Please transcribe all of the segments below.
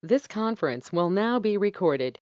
This conference will now be recorded.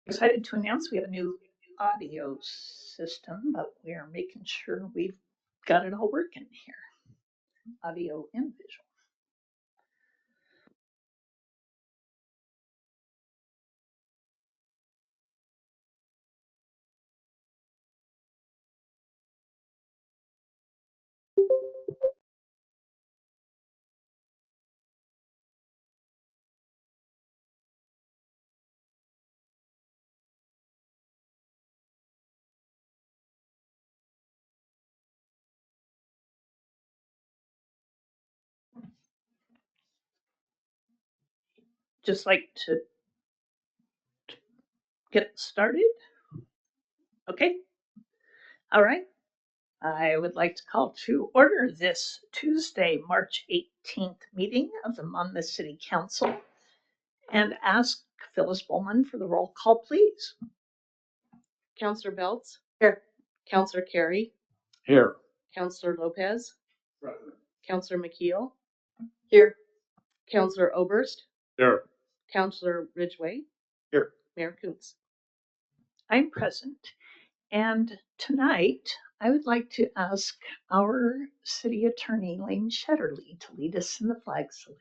Excited to announce we have a new audio system, but we are making sure we've got it all working here, audio and visual. Just like to get started. Okay. All right. I would like to call to order this Tuesday, March 18th meeting of the Monmouth City Council and ask Phyllis Bowman for the roll call, please. Counselor Beltz? Here. Counselor Carey? Here. Counselor Lopez? Present. Counselor McKeel? Here. Counselor Oberst? Here. Counselor Ridgway? Here. Mayor Koontz? I'm present. And tonight, I would like to ask our city attorney, Lane Shetterly, to lead us in the flag salute.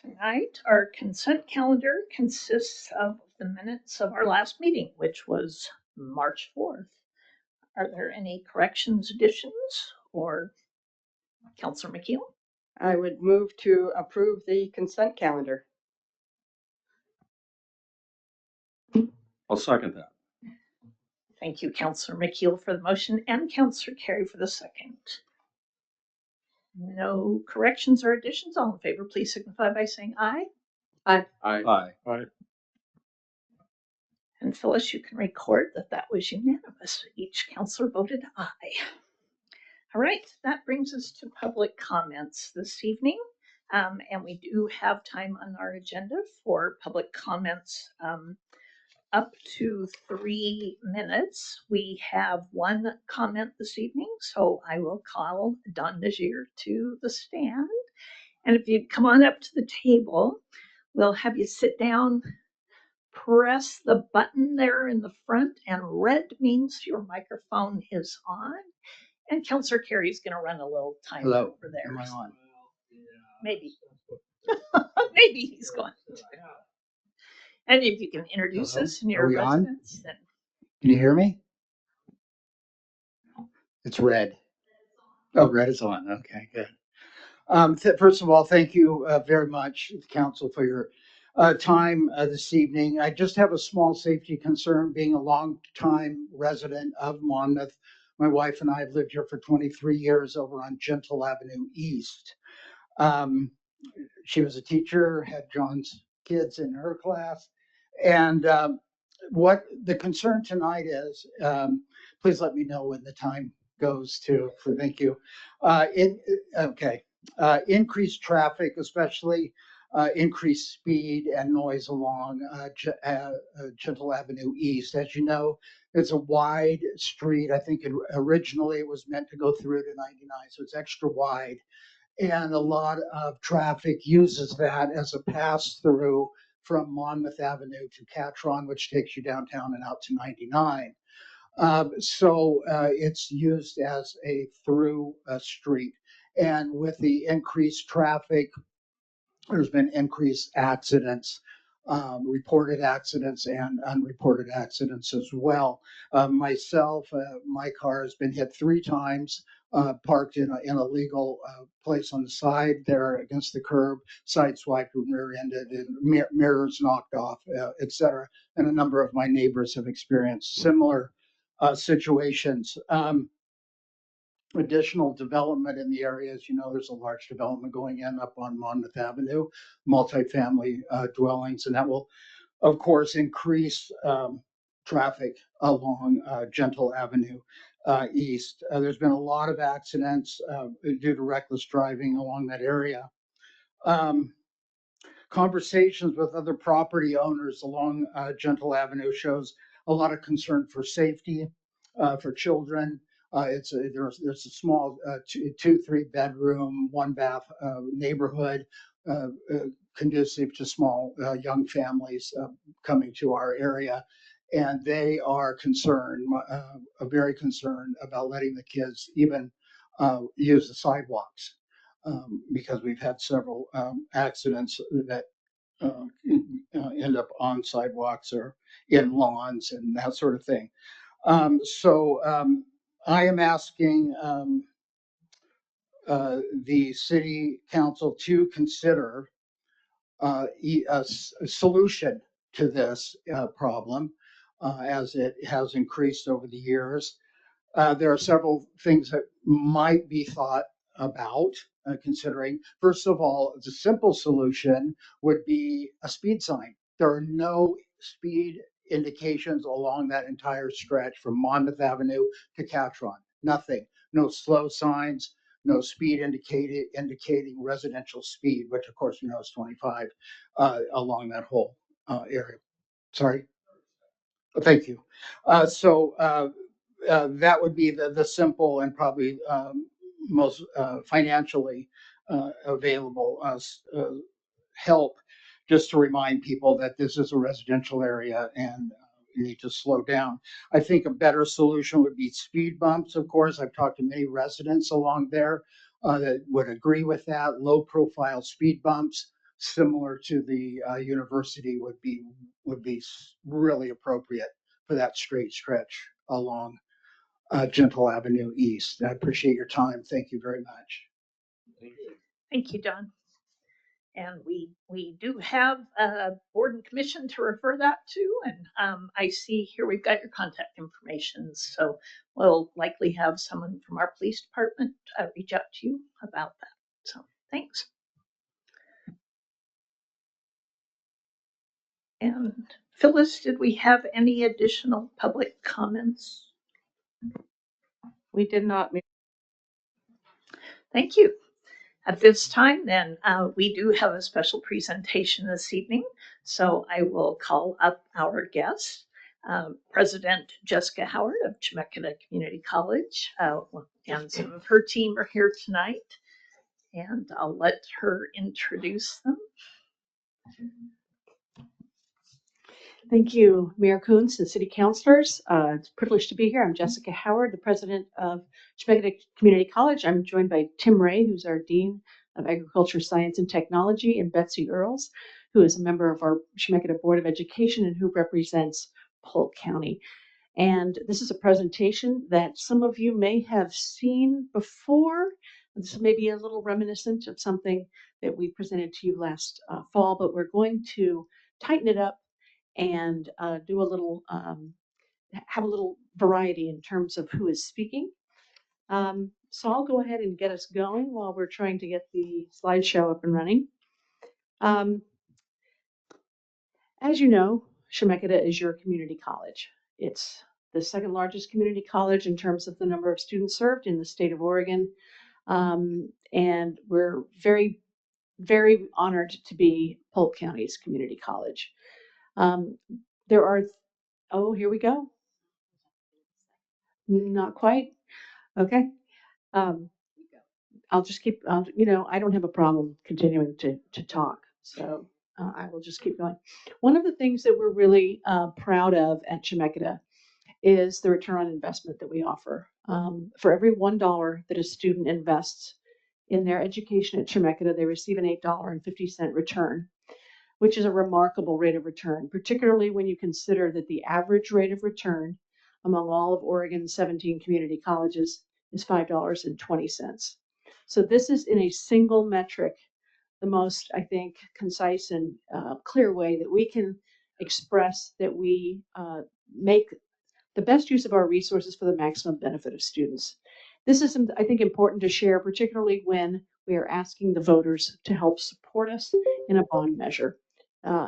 Tonight, our consent calendar consists of the minutes of our last meeting, which was March 4th. Are there any corrections, additions, or Counselor McKeel? I would move to approve the consent calendar. I'll second that. Thank you, Counselor McKeel, for the motion and Counselor Carey for the second. No corrections or additions. All in favor, please signify by saying aye. Aye. Aye. Aye. And Phyllis, you can record that that was unanimous. Each counselor voted aye. All right, that brings us to public comments this evening. And we do have time on our agenda for public comments up to 3 minutes. We have one comment this evening, so I will call Don Najir to the stand. And if you come on up to the table, we'll have you sit down, press the button there in the front, and red means your microphone is on. And Counselor Carey is going to run a little timer over there. Am I on? Maybe. Maybe he's going to. And if you can introduce Hello? us and Are your we on? residence, then Can you hear me? It's red. Oh, red is on. Okay, good. First of all, thank you very much, Council, for your time this evening. I just have a small safety concern, being a long-time resident of Monmouth. My wife and I have lived here for 23 years over on Gentle Avenue East. She was a teacher, had John's kids in her class. And what the concern tonight is, please let me know when the time goes to, for thank you. Okay, increased traffic, especially increased speed and noise along Gentle Avenue East. As you know, it's a wide street. I think originally it was meant to go through to 99, so it's extra wide. And a lot of traffic uses that as a pass through from Monmouth Avenue to Catron, which takes you downtown and out to 99. So it's used as a through street. And with the increased traffic, there's been increased accidents, reported accidents and unreported accidents as well. Myself, my car has been hit 3 times, parked in a legal place on the side there against the curb, sideswiped and rear-ended, and mirrors knocked off, etc. And a number of my neighbors have experienced similar situations. Additional development in the area. As you know, there's a large development going in up on Monmouth Avenue, multifamily dwellings, and that will, of course, increase traffic along Gentle Avenue East. There's been a lot of accidents due to reckless driving along that area. Conversations with other property owners along Gentle Avenue shows a lot of concern for safety for children. There's a small 2-3 bedroom, 1 bath neighborhood conducive to small young families coming to our area, and they are concerned, very concerned about letting the kids even use the sidewalks. Because we've had several accidents that end up on sidewalks or in lawns and that sort of thing. I am asking the city council to consider a solution to this problem as it has increased over the years. There are several things that might be thought about considering. First of all, the simple solution would be a speed sign. There are no speed indications along that entire stretch from Monmouth Avenue to Catron. Nothing. No slow signs, no speed indicating residential speed, which of course we know is 25 along that whole area. Sorry. Thank you. That would be the simple and probably most financially available help, just to remind people that this is a residential area and you need to slow down. I think a better solution would be speed bumps. Of course, I've talked to many residents along there that would agree with that. Low profile speed bumps similar to the university would be really appropriate for that straight stretch along Gentle Avenue East. I appreciate your time. Thank you very much. thank you, Don. And we do have a board and commission to refer that to. And I see here we've got your contact information. So we'll likely have someone from our police department reach out to you about that. So thanks. And Phyllis, did we have any additional public comments? We did not. Thank you. At this time, then, we do have a special presentation this evening, so I will call up our guest, President Jessica Howard of Chemeketa Community College, and some of her team are here tonight, and I'll let her introduce them. Thank you, Mayor Coons and city councilors. It's a privilege to be here. I'm Jessica Howard, the president of Chemeketa Community College. I'm joined by Tim Ray, who's our dean of Agriculture, Science, and Technology, and Betsy Earls, who is a member of our Chemeketa Board of Education and who represents Polk County. And this is a presentation that some of you may have seen before. This may be a little reminiscent of something that we presented to you last fall, but we're going to tighten it up and do a little, have a little variety in terms of who is speaking. So I'll go ahead and get us going while we're trying to get the slideshow up and running. As you know, Chemeketa is your community college. It's the second largest community college in terms of the number of students served in the state of Oregon. And we're very, very honored to be Polk County's community college. There are, oh, here we go. Not quite. Okay. I'll just keep, you know, I don't have a problem continuing to talk. So I will just keep going. One of the things that we're really proud of at Chemeketa is the return on investment that we offer. For every $1 that a student invests in their education at Chemeketa, they receive an $8.50 return, which is a remarkable rate of return, particularly when you consider that the average rate of return among all of Oregon's 17 community colleges is $5.20. So this is in a single metric, the most, I think, concise and clear way that we can express that we make the best use of our resources for the maximum benefit of students. This is, I think, important to share, particularly when we are asking the voters to help support us in a bond measure.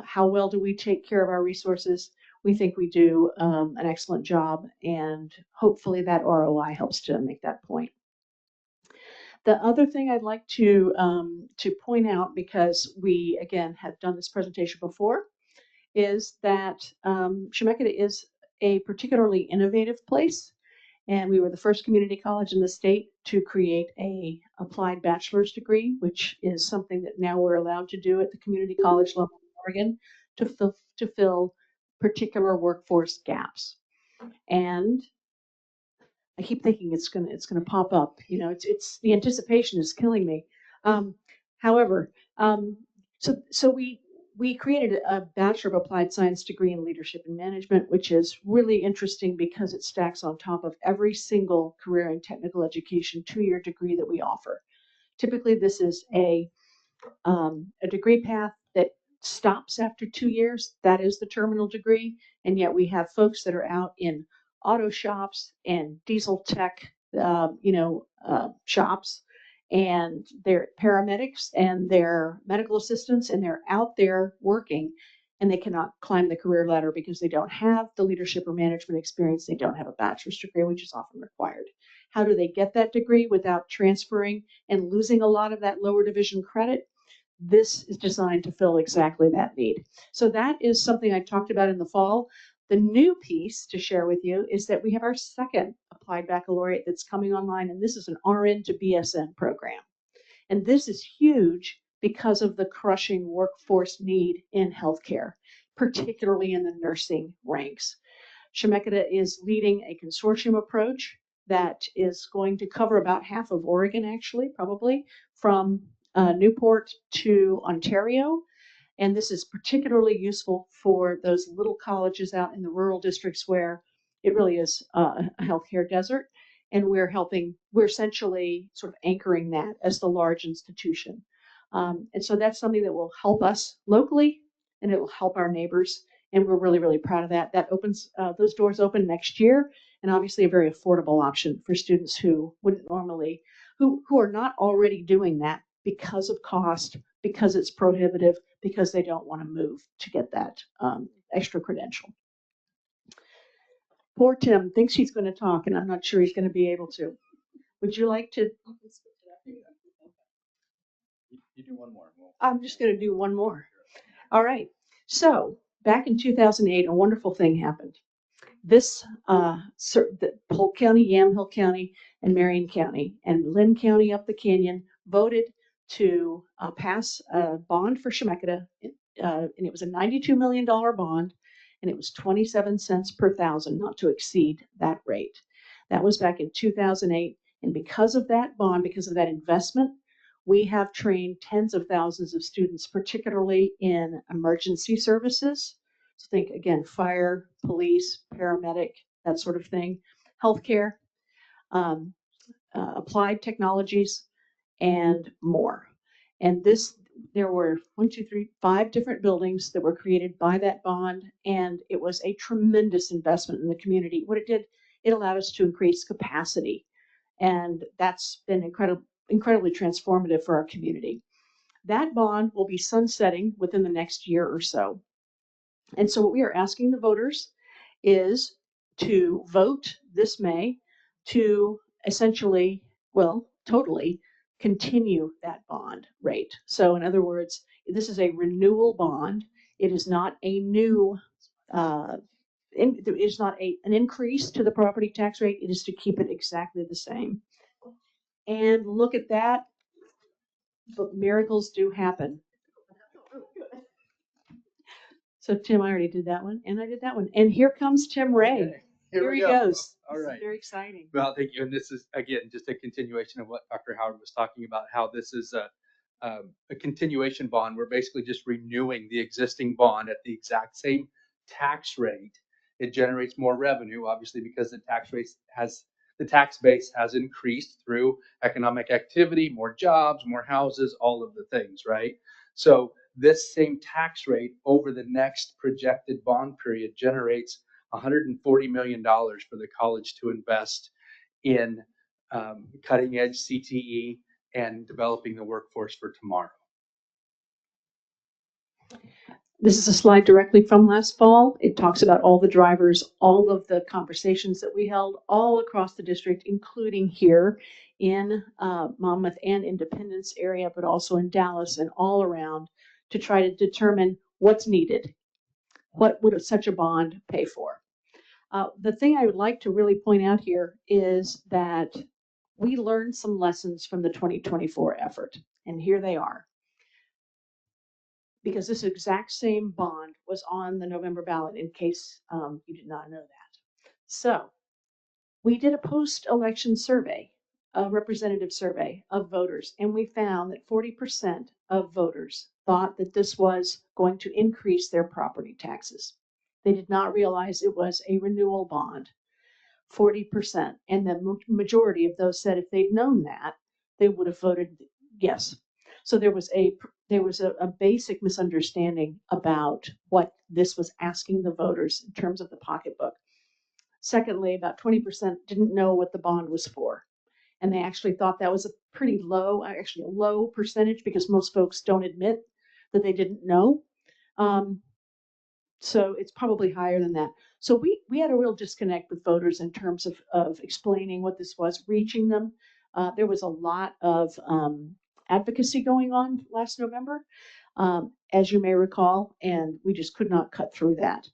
How well do we take care of our resources? We think we do an excellent job, and hopefully that ROI helps to make that point. The other thing I'd like to point out, because we, again, have done this presentation before, is that Chemeketa is a particularly innovative place. And we were the first community college in the state to create a applied bachelor's degree, which is something that now we're allowed to do at the community college level in Oregon to fill particular workforce gaps. And I keep thinking it's gonna pop up. You know, it's the anticipation is killing me. However, so we created a Bachelor of Applied Science degree in Leadership and Management, which is really interesting because it stacks on top of every single career and technical education 2-year degree that we offer. Typically, this is a degree path that stops after 2 years. That is the terminal degree, and yet we have folks that are out in auto shops and diesel tech, shops, and they're paramedics and they're medical assistants, and they're out there working, and they cannot climb the career ladder because they don't have the leadership or management experience. They don't have a bachelor's degree, which is often required. How do they get that degree without transferring and losing a lot of that lower division credit? This is designed to fill exactly that need. So that is something I talked about in the fall. The new piece to share with you is that we have our second applied baccalaureate that's coming online, and this is an RN to BSN program. And this is huge because of the crushing workforce need in healthcare, particularly in the nursing ranks. Chemeketa is leading a consortium approach that is going to cover about half of Oregon, actually, probably, from Newport to Ontario. And this is particularly useful for those little colleges out in the rural districts where it really is a healthcare desert. And we're essentially sort of anchoring that as the large institution. And so that's something that will help us locally, and it will help our neighbors. And we're really, really proud of that. That opens, those doors open next year, and obviously a very affordable option for students who wouldn't normally, who are not already doing that because of cost, because it's prohibitive, because they don't want to move to get that extra credential. Poor Tim thinks he's going to talk, and I'm not sure he's going to be able to. Would you like to? You do one more. I'm just going to do one more. All right. So back in 2008, a wonderful thing happened. This Polk County, Yamhill County, and Marion County, and Lynn County up the canyon voted to pass a bond for Chemeketa, and it was a $92 million bond, and it was 27 cents per thousand, not to exceed that rate. That was back in 2008, and because of that bond, because of that investment, We have trained tens of thousands of students, particularly in emergency services. So think again, fire, police, paramedic, that sort of thing, healthcare, um, applied technologies, and more. And there were 5 different buildings that were created by that bond, and it was a tremendous investment in the community. What it did, it allowed us to increase capacity, and that's been incredibly transformative for our community. That bond will be sunsetting within the next year or so. And so what we are asking the voters is to vote this May to essentially, well, totally continue that bond rate. So in other words, this is a renewal bond. It is not a new, it is not an increase to the property tax rate. It is to keep it exactly the same. And look at that, but miracles do happen. So Tim, I already did that one, and I did that one. And here comes Tim Ray. Okay, Here we he go. goes. All This is right. very exciting. Well, thank you. And this is, again, just a continuation of what Dr. Howard was talking about, how this is a continuation bond. We're basically just renewing the existing bond at the exact same tax rate. It generates more revenue, obviously, because the tax base has increased through economic activity, more jobs, more houses, all of the things, right? So this same tax rate over the next projected bond period generates $140 million for the college to invest in cutting edge CTE and developing the workforce for tomorrow. This is a slide directly from last fall. It talks about all the drivers, all of the conversations that we held all across the district, including here in Monmouth and Independence area, but also in Dallas and all around, to try to determine what's needed. What would such a bond pay for? The thing I would like to really point out here is that we learned some lessons from the 2024 effort, and here they are. Because this exact same bond was on the November ballot, in case you did not know that. So we did a post-election survey, a representative survey of voters, and we found that 40% of voters thought that this was going to increase their property taxes. They did not realize it was a renewal bond. 40%. And the majority of those said if they'd known that, they would have voted yes. So there was a basic misunderstanding about what this was asking the voters in terms of the pocketbook. Secondly, about 20% didn't know what the bond was for. And they actually thought that was a pretty low, actually a low percentage, because most folks don't admit that they didn't know. So it's probably higher than that. So we had a real disconnect with voters in terms of explaining what this was, reaching them. There was a lot of advocacy going on last November, as you may recall, and we just could not cut through that.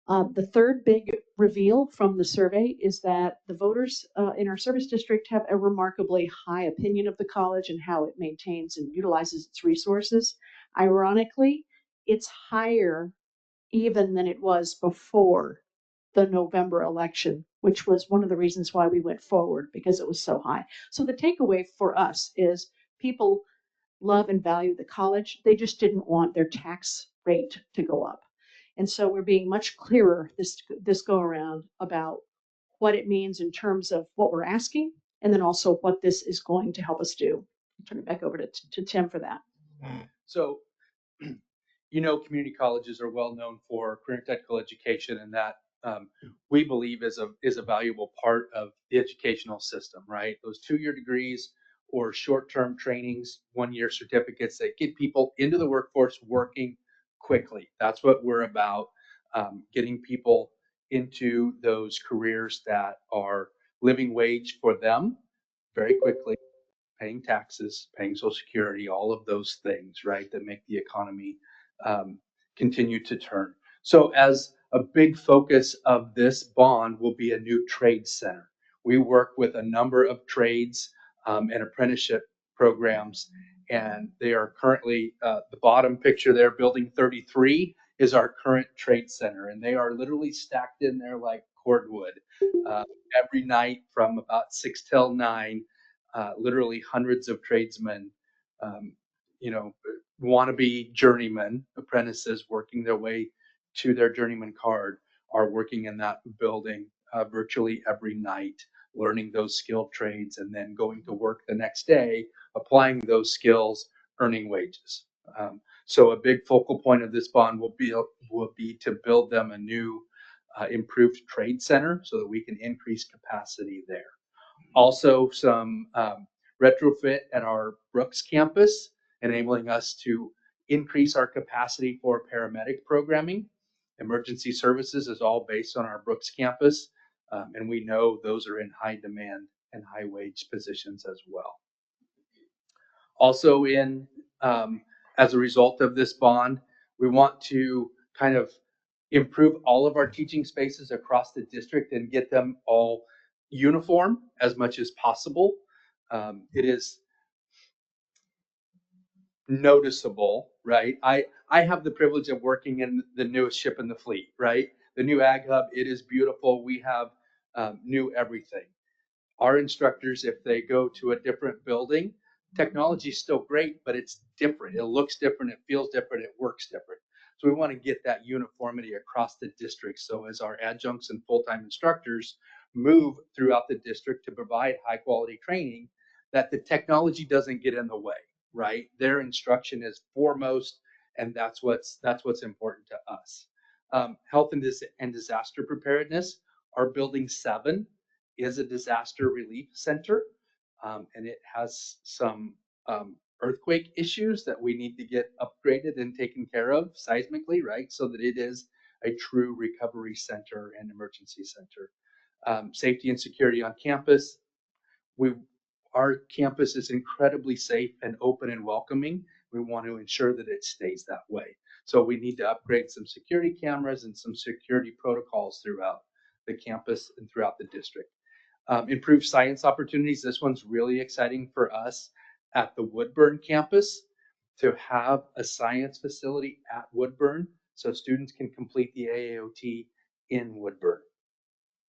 The third big reveal from the survey is that the voters in our service district have a remarkably high opinion of the college and how it maintains and utilizes its resources. Ironically, it's higher even than it was before the November election, which was one of the reasons why we went forward, because it was so high. So the takeaway for us is people love and value the college. They just didn't want their tax rate to go up. And so we're being much clearer this go around about what it means in terms of what we're asking, and then also what this is going to help us do. I'll turn it back over to Tim for that. So, community colleges are well known for career and technical education, and that we believe is a valuable part of the educational system, right? Those 2-year degrees or short-term trainings, 1-year certificates that get people into the workforce working quickly. That's what we're about, getting people into those careers that are living wage for them very quickly, paying taxes, paying Social Security, all of those things, right, that make the economy continue to turn. So as a big focus of this bond will be a new trade center. We work with a number of trades and apprenticeship programs, and they are currently, the bottom picture there, building 33 is our current trade center, and they are literally stacked in there like cordwood. Every night from about 6 till 9, literally hundreds of tradesmen you know, wannabe journeyman apprentices working their way to their journeyman card are working in that building virtually every night, learning those skilled trades, and then going to work the next day, applying those skills, earning wages. So a big focal point of this bond will be to build them a new improved trade center so that we can increase capacity there. Also, some retrofit at our Brooks campus, enabling us to increase our capacity for paramedic programming. Emergency services is all based on our Brooks campus, and we know those are in high demand and high wage positions as well. Also, as a result of this bond, we want to kind of improve all of our teaching spaces across the district and get them all uniform as much as possible. It is noticeable, right? I have the privilege of working in the newest ship in the fleet, right? The new Ag Hub, it is beautiful. We have new everything. Our instructors, if they go to a different building, technology is still great, but it's different. It looks different, it feels different, it works different. So we want to get that uniformity across the district. So as our adjuncts and full-time instructors move throughout the district to provide high quality training, that the technology doesn't get in the way, right? Their instruction is foremost, and that's what's important to us. Health and disaster preparedness. Our building 7 is a disaster relief center, and it has some earthquake issues that we need to get upgraded and taken care of seismically, right? So that it is a true recovery center and emergency center. Safety and security on campus. Our campus is incredibly safe and open and welcoming. We want to ensure that it stays that way. So we need to upgrade some security cameras and some security protocols throughout the campus and throughout the district. Improved science opportunities. This one's really exciting for us at the Woodburn campus to have a science facility at Woodburn so students can complete the AAOT in Woodburn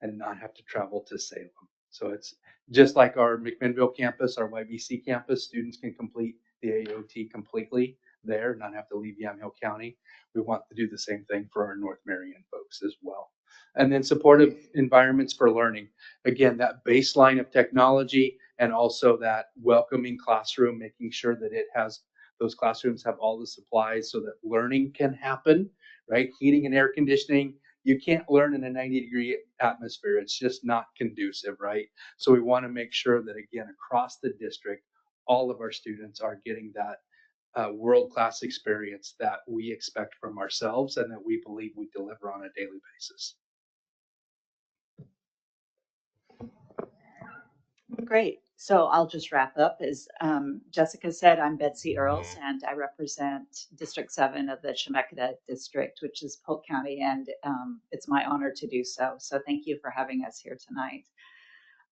and not have to travel to Salem. So it's just like our McMinnville campus, our YBC campus, students can complete the AAOT completely there, not have to leave Yamhill County. We want to do the same thing for our North Marion folks as well. And then supportive environments for learning. Again, that baseline of technology and also that welcoming classroom, making sure that it has, those classrooms have all the supplies so that learning can happen, right? Heating and air conditioning. You can't learn in a 90-degree atmosphere. It's just not conducive, right? So we want to make sure that, again, across the district, all of our students are getting that world-class experience that we expect from ourselves and that we believe we deliver on a daily basis. Great. So I'll just wrap up. As Jessica said, I'm Betsy Earls, and I represent District 7 of the Chemeketa District, which is Polk County, and it's my honor to do so. So thank you for having us here tonight.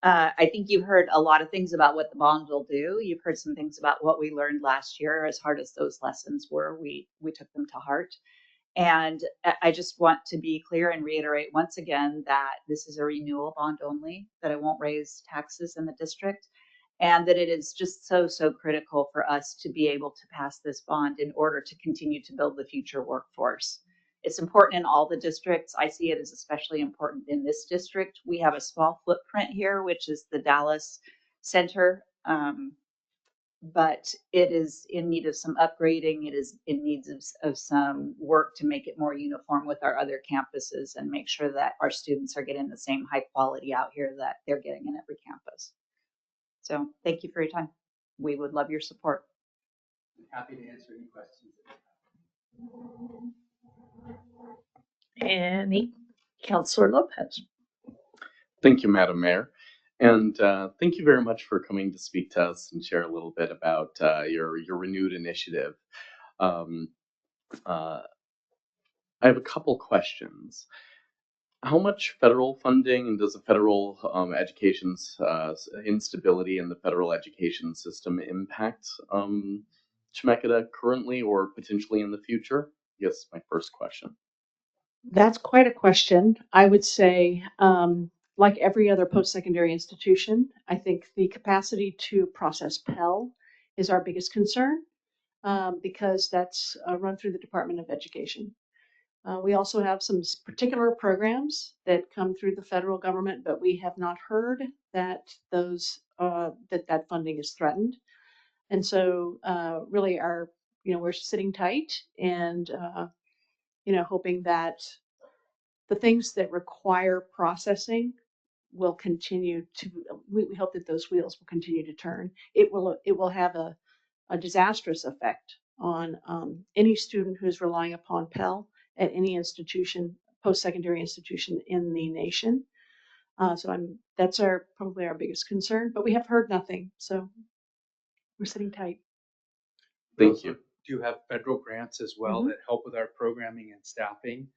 I think you've heard a lot of things about what the bond will do. You've heard some things about what we learned last year. As hard as those lessons were, we took them to heart. And I just want to be clear and reiterate once again that this is a renewal bond only, that it won't raise taxes in the district, and that it is just so critical for us to be able to pass this bond in order to continue to build the future workforce. It's important in all the districts. I see it as especially important in this district. We have a small footprint here, which is the Dallas Center. But it is in need of some upgrading. It is in need of some work to make it more uniform with our other campuses and make sure that our students are getting the same high quality out here that they're getting in every campus. So thank you for your time. We would love your support. Happy to answer any questions. Any Councilor Lopez. Thank you, Madam Mayor. And thank you very much for coming to speak to us and share a little bit about your renewed initiative. I have a couple questions. How much federal funding does the federal education's instability in the federal education system impact Chemeketa currently or potentially in the future? Yes, my first question. That's quite a question. I would say, like every other post-secondary institution, I think the capacity to process Pell is our biggest concern because that's run through the Department of Education. We also have some particular programs that come through the federal government, but we have not heard that that funding is threatened. And so, really, we're sitting tight and hoping that the things that require processing will continue to. We hope that those wheels will continue to turn. It will have a disastrous effect on any student who's relying upon Pell at any institution, post-secondary institution in the nation. That's probably our biggest concern, but we have heard nothing, so we're sitting tight. We Thank also you. do have federal grants as well Mhm. that help with our programming and staffing.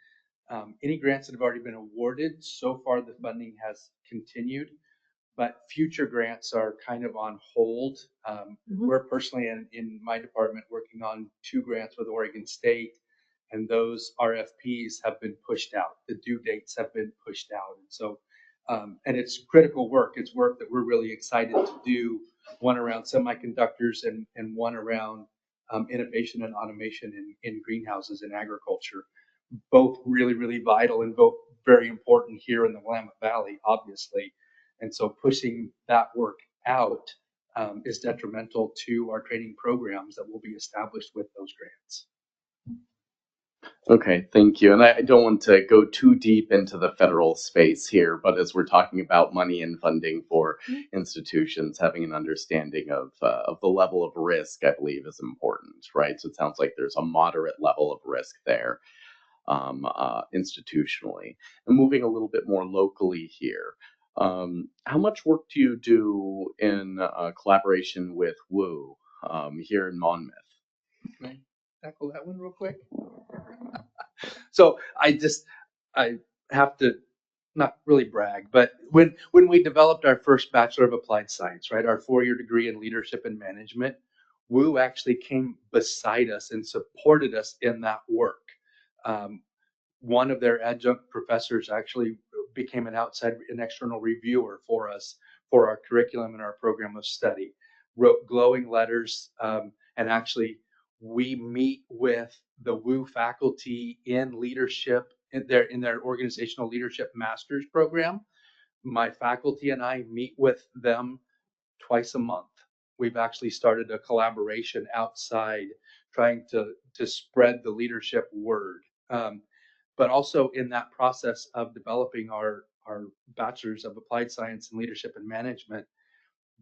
Any grants that have already been awarded, so far the funding has continued, but future grants are kind of on hold. Mhm. We're personally in my department working on 2 grants with Oregon State, and those RFPs have been pushed out. The due dates have been pushed out. And so, and it's critical work. It's work that we're really excited to do, one around semiconductors and one around innovation and automation in greenhouses and agriculture. Both really, really vital and both very important here in the Willamette Valley, obviously. And so pushing that work out is detrimental to our training programs that will be established with those grants. Okay, thank you. And I don't want to go too deep into the federal space here, but as we're talking about money and funding for institutions, having an understanding of the level of risk, I believe, is important, right? So it sounds like there's a moderate level of risk there institutionally. And moving a little bit more locally here, how much work do you do in collaboration with WU here in Monmouth? Can I tackle that one real quick? So I have to not really brag, but when we developed our first Bachelor of Applied Science, right, our 4-year degree in leadership and management, WU actually came beside us and supported us in that work. One of their adjunct professors actually became an external reviewer for us for our curriculum and our program of study, wrote glowing letters, and actually we meet with the WU faculty in leadership in their organizational leadership master's program. My faculty and I meet with them twice a month. We've actually started a collaboration outside trying to spread the leadership word. But also in that process of developing our bachelor's of applied science and leadership and management,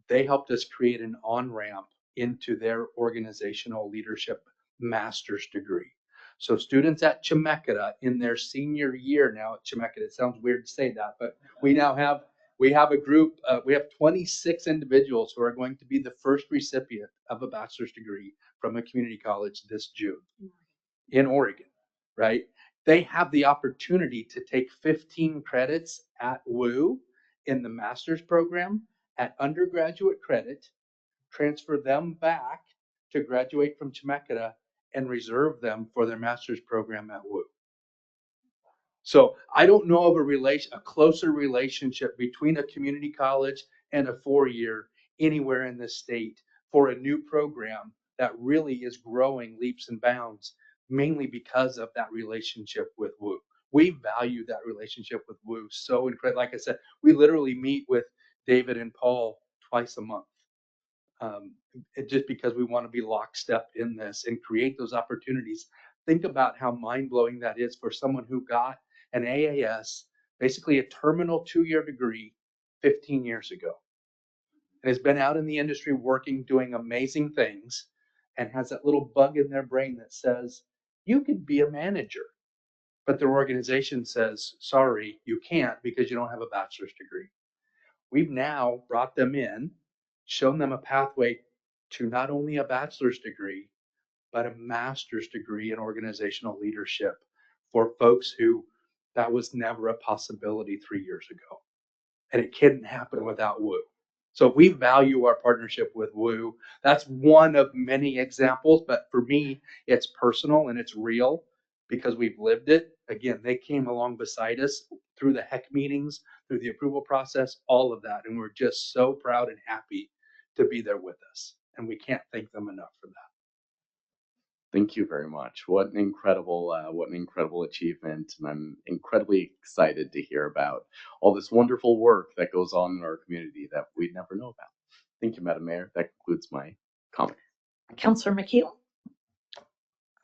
they helped us create an on-ramp into their organizational leadership master's degree. So students at Chemeketa in their senior year now at Chemeketa, it sounds weird to say that, but we have a group, we have 26 individuals who are going to be the first recipient of a bachelor's degree from a community college this June in Oregon, right? They have the opportunity to take 15 credits at WU in the master's program at undergraduate credit, transfer them back to graduate from Chemeketa, and reserve them for their master's program at WU. So I don't know of a closer relationship between a community college and a 4-year anywhere in the state for a new program that really is growing leaps and bounds, mainly because of that relationship with WU. We value that relationship with WU so incredible. Like I said, we literally meet with David and Paul twice a month. Just because we want to be lockstep in this and create those opportunities. Think about how mind-blowing that is for someone who got an AAS, basically a terminal 2-year degree 15 years ago, and has been out in the industry working, doing amazing things, and has that little bug in their brain that says, you could be a manager. But their organization says, sorry, you can't because you don't have a bachelor's degree. We've now brought them in, shown them a pathway to not only a bachelor's degree, but a master's degree in organizational leadership for folks who that was never a possibility 3 years ago. And it couldn't happen without WU. So we value our partnership with WU. That's one of many examples, but for me, it's personal and it's real because we've lived it. Again, they came along beside us through the HEC meetings, through the approval process, all of that. And we're just so proud and happy to be there with us. and we can't thank them enough for that. Thank you very much. What an incredible achievement, and I'm incredibly excited to hear about all this wonderful work that goes on in our community that we'd never know about. Thank you, Madam Mayor. That concludes my comment. Counselor McKeel?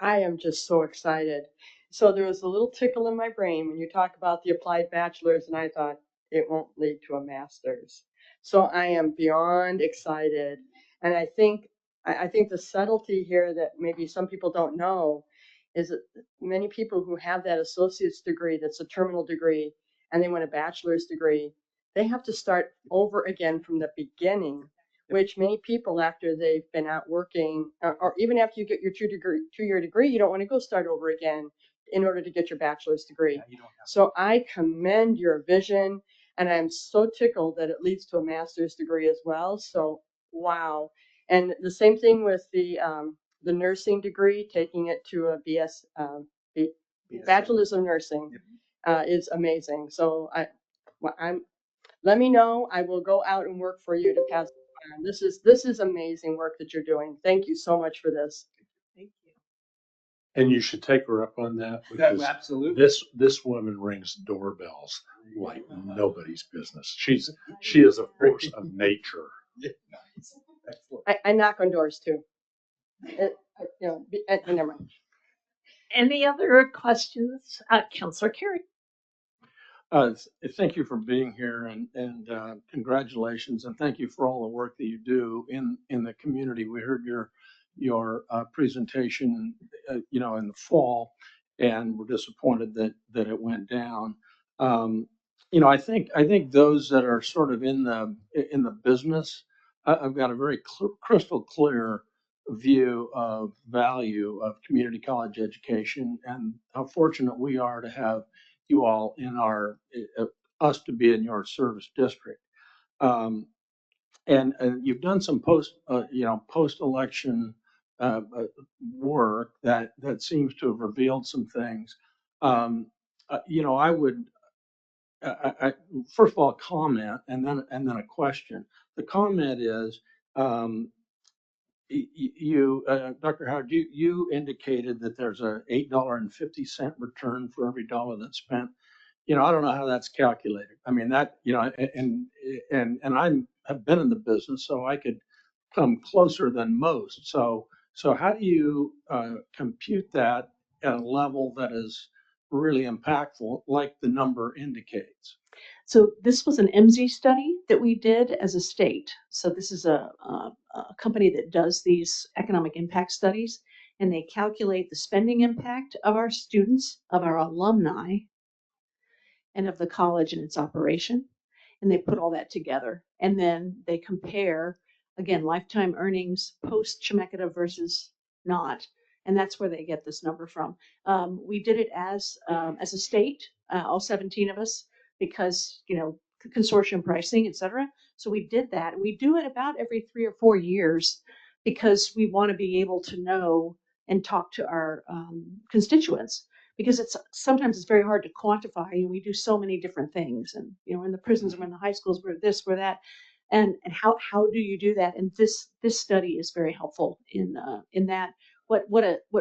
I am just so excited. So there was a little tickle in my brain when you talk about the applied bachelor's, and I thought it won't lead to a master's. So I am beyond excited, and I think the subtlety here that maybe some people don't know is that many people who have that associate's degree, that's a terminal degree, and they want a bachelor's degree, they have to start over again from the beginning, which many people, after they've been out working, or even after you get your two-year degree, you don't want to go start over again in order to get your bachelor's degree. Yeah, you don't have So I commend your vision, and I'm so tickled that it leads to a master's degree as well. So wow. And the same thing with the nursing degree, taking it to a bachelor's of nursing is amazing. So let me know. I will go out and work for you to pass the on. This is amazing work that you're doing. Thank you so much for this. Thank you. And you should take her up on that because absolutely. this woman rings doorbells like nobody's business. She is a force of nature. Excellent. I knock on doors too. Never mind. Any other questions? Counselor Carey? Thank you for being here and congratulations, and thank you for all the work that you do in the community. We heard your presentation, in the fall, and we're disappointed that it went down. I think those that are sort of in the business, I've got a very crystal clear view of value of community college education and how fortunate we are to have you all in us to be in your service district. And you've done some post-election work that seems to have revealed some things. I would, first of all, comment and then a question. The comment is, Dr. Howard, you indicated that there's a $8.50 return for every dollar that's spent. I don't know how that's calculated. I mean, that, and I have been in the business, so I could come closer than most. So how do you compute that at a level that is really impactful, like the number indicates? So this was an MZ study that we did as a state. So this is a company that does these economic impact studies, and they calculate the spending impact of our students, of our alumni, and of the college and its operation. And they put all that together. And then they compare, again, lifetime earnings post Chemeketa versus not. And that's where they get this number from. We did it as a state, all 17 of us, because, consortium pricing, et cetera. So we did that. We do it about every 3 or 4 years because we want to be able to know and talk to our constituents, because sometimes it's very hard to quantify, and we do so many different things, and we're in the prisons, we're in the high schools, we're this, we're that, and how do you do that? And this study is very helpful in that. What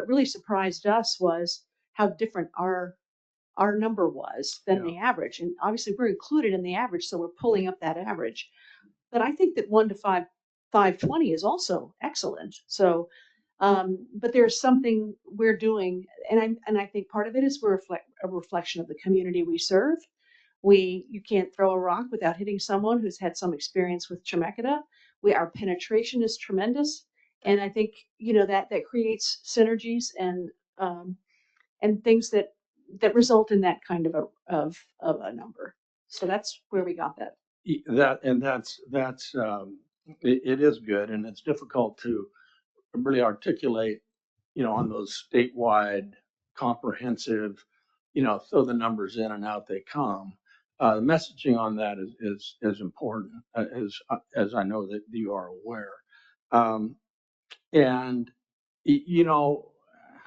really surprised us was how different our number was than the average, and obviously we're included in the average, so we're pulling up that average. But I think that 1 to 520 is also excellent. So. But there's something we're doing, and I think part of it is we're a reflection of the community we serve. You can't throw a rock without hitting someone who's had some experience with Chemeketa. Our penetration is tremendous, and I think that creates synergies and things that result in that kind of a number. So that's where we got that. It is good, and it's difficult to really articulate, on those statewide comprehensive, throw the numbers in and out they come. The messaging on that is important, as I know that you are aware. And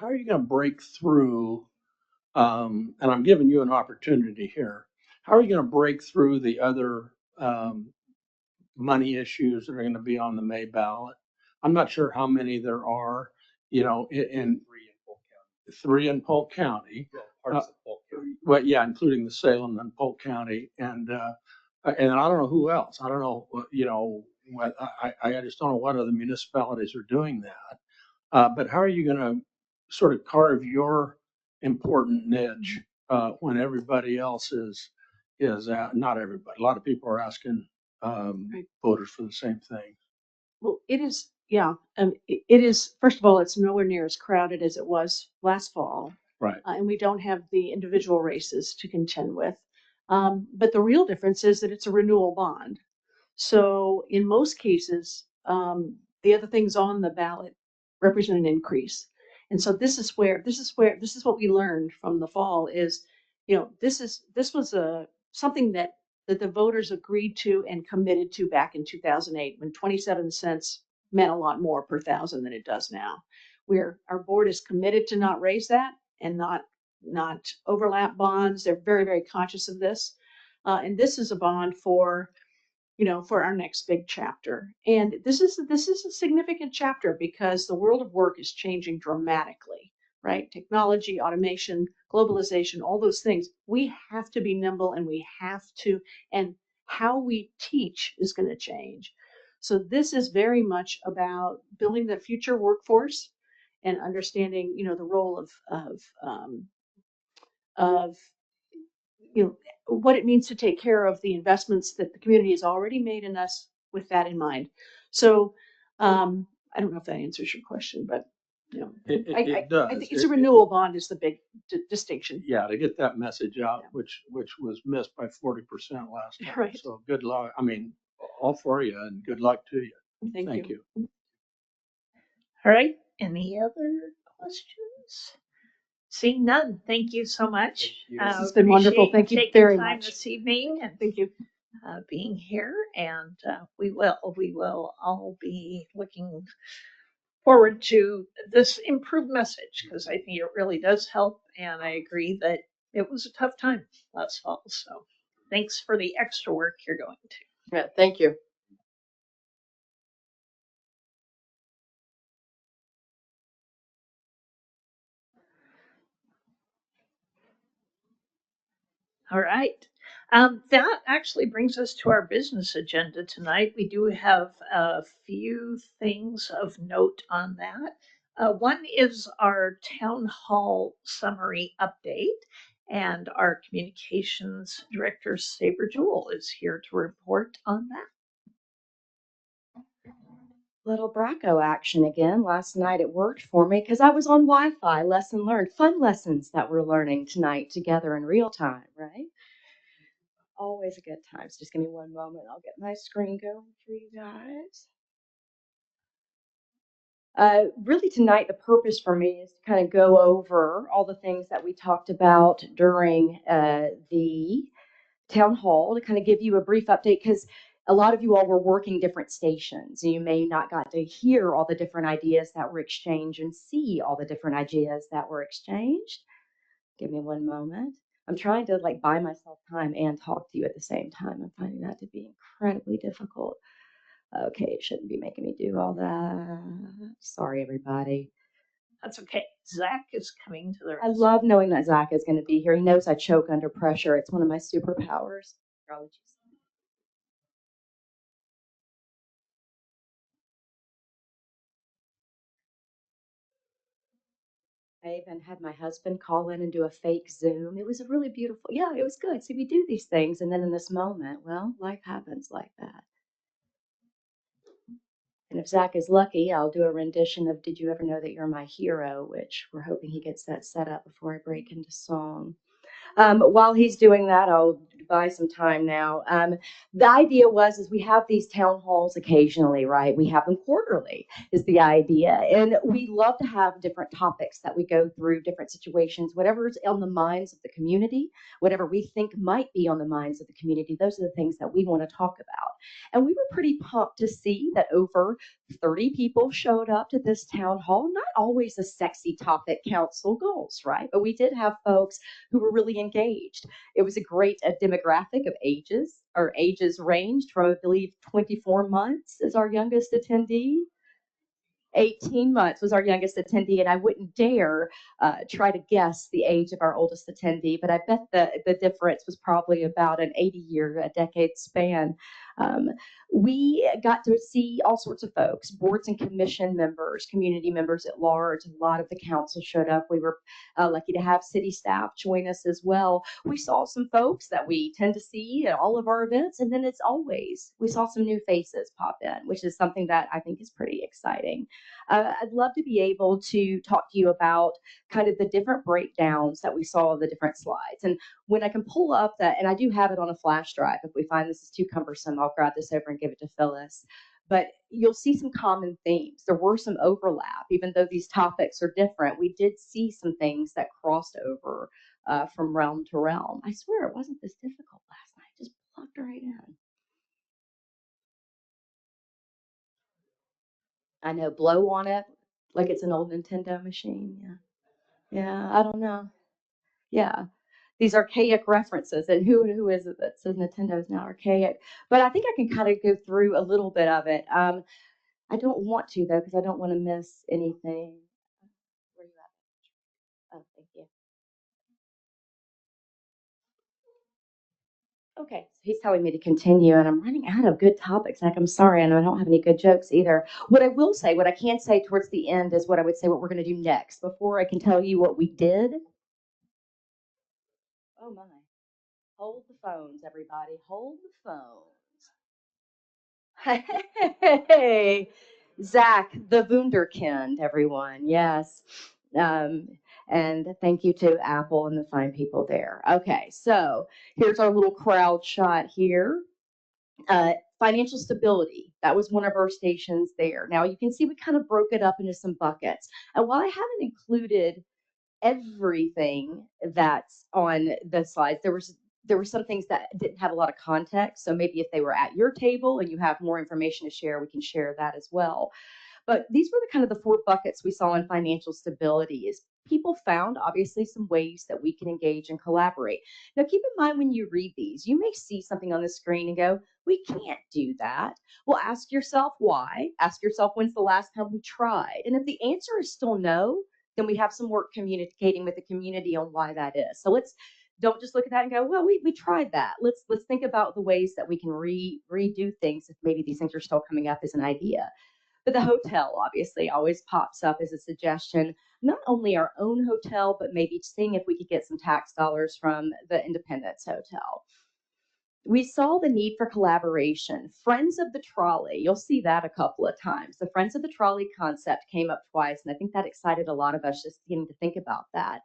how are you going to break through? And I'm giving you an opportunity here. How are you going to break through the other money issues that are going to be on the May ballot? I'm not sure how many there are, in Three in Polk County. 3 in Polk County. Well, parts of Polk County. Well, yeah, including the Salem and Polk County, and I don't know who else. I don't know, I just don't know what other municipalities are doing that. But how are you going to sort of carve your important niche when everybody else is not everybody? A lot of people are asking Right. voters for the same thing. Well, it is, yeah. It is, first of all, it's nowhere near as crowded as it was last fall. Right. And we don't have the individual races to contend with. But the real difference is that it's a renewal bond. So in most cases, the other things on the ballot represent an increase. And so this is what we learned from the fall is, this was something that the voters agreed to and committed to back in 2008 when 27 cents meant a lot more per thousand than it does now. Our board is committed to not raise that and not overlap bonds. They're very, very conscious of this. And this is a bond for our next big chapter. And this is a significant chapter because the world of work is changing dramatically, right? Technology, automation, globalization, all those things. We have to be nimble and how we teach is going to change. So this is very much about building the future workforce and understanding, the role of what it means to take care of the investments that the community has already made in us with that in mind. So I don't know if that answers your question, but It does. I think it's a renewal bond is the big distinction. Yeah, to get that message out, Yeah. which was missed by 40% last time. Right. So good luck. I mean, all for you and good luck to you. Thank you. All right, any other questions? Seeing none, thank you so much. Thank you. This has been wonderful. Appreciate Thank you taking very time much. this evening and Thank you. being here, and we will all be looking forward to this improved message because I think it really does help, and I agree that it was a tough time last fall. So thanks for the extra work you're going to. Yeah, thank you. All right. That actually brings us to our business agenda tonight. We do have a few things of note on that. One is our town hall summary update, and our communications director, Saber Jewell, is here to report on that. Little Bracco action again. Last night it worked for me because I was on Wi-Fi. Lesson learned. Fun lessons that we're learning tonight together in real time, right? Always a good time. So just give me one moment. I'll get my screen going for you guys. Really tonight, the purpose for me is to kind of go over all the things that we talked about during the town hall to kind of give you a brief update because a lot of you all were working different stations. You may not got to hear all the different ideas that were exchanged and see all the different ideas that were exchanged. Give me one moment. I'm trying to buy myself time and talk to you at the same time. I'm finding that to be incredibly difficult. Okay, it shouldn't be making me do all that. Sorry, everybody. That's okay. Zach is coming to the I rescue. love knowing that Zach is going to be here. He knows I choke under pressure. It's one of my superpowers. I even had my husband call in and do a fake Zoom. It was a really beautiful, yeah, it was good. See, we do these things, and then in this moment, well, life happens like that. And if Zach is lucky, I'll do a rendition of Did You Ever Know That You're My Hero, which we're hoping he gets that set up before I break into song. While he's doing that, I'll buy some time now. The idea is we have these town halls occasionally, right? We have them quarterly is the idea. And we love to have different topics that we go through, different situations, whatever's on the minds of the community, whatever we think might be on the minds of the community. Those are the things that we want to talk about. And we were pretty pumped to see that over 30 people showed up to this town hall. Not always a sexy topic, council goals, right? But we did have folks who were really engaged. It was a great demographic of ages. Our ages ranged from, I believe, 24 months as our youngest attendee. 18 months was our youngest attendee, and I wouldn't dare try to guess the age of our oldest attendee, but I bet the difference was probably about an 80-year, a decade span. Um, we got to see all sorts of folks, boards and commission members, community members at large. A lot of the council showed up. We were lucky to have city staff join us as well. We saw some folks that we tend to see at all of our events, and then we saw some new faces pop in, which is something that I think is pretty exciting. I'd love to be able to talk to you about kind of the different breakdowns that we saw of the different slides. And when I can pull up that, and I do have it on a flash drive. If we find this is too cumbersome, I'll grab this over and give it to Phyllis. But you'll see some common themes. There were some overlap, even though these topics are different. We did see some things that crossed over from realm to realm. I swear it wasn't this difficult last night. Just plugged right in. I know, blow on it like it's an old Nintendo machine. Yeah, I don't know. Yeah, these archaic references, and who is it that says Nintendo is now archaic? But I think I can kind of go through a little bit of it. I don't want to though, because I don't want to miss anything. Where are you at? Oh, thank you. Okay, so he's telling me to continue, and I'm running out of good topics. Like, I'm sorry, and I don't have any good jokes either. What I will say, what I can say towards the end is what I would say what we're going to do next. Before I can tell you what we did. Oh my. Hold the phones, everybody. Hold the phones. Hey, Zach, the Wunderkind, everyone. Yes. And thank you to Apple and the fine people there. Okay, so here's our little crowd shot here. Financial stability. That was one of our stations there. Now you can see we kind of broke it up into some buckets. And while I haven't included everything that's on the slides, there were some things that didn't have a lot of context. So maybe if they were at your table and you have more information to share, we can share that as well. But these were the kind of the 4 buckets we saw in financial stability. Is people found obviously some ways that we can engage and collaborate. Now keep in mind when you read these, you may see something on the screen and go, we can't do that. Well, ask yourself why. Ask yourself when's the last time we tried. And if the answer is still no, then we have some work communicating with the community on why that is. So don't just look at that and go, well, we tried that. Let's think about the ways that we can redo things if maybe these things are still coming up as an idea. But the hotel obviously always pops up as a suggestion, not only our own hotel, but maybe seeing if we could get some tax dollars from the Independence Hotel. We saw the need for collaboration. Friends of the Trolley, you'll see that a couple of times. The Friends of the Trolley concept came up twice, and I think that excited a lot of us just getting to think about that.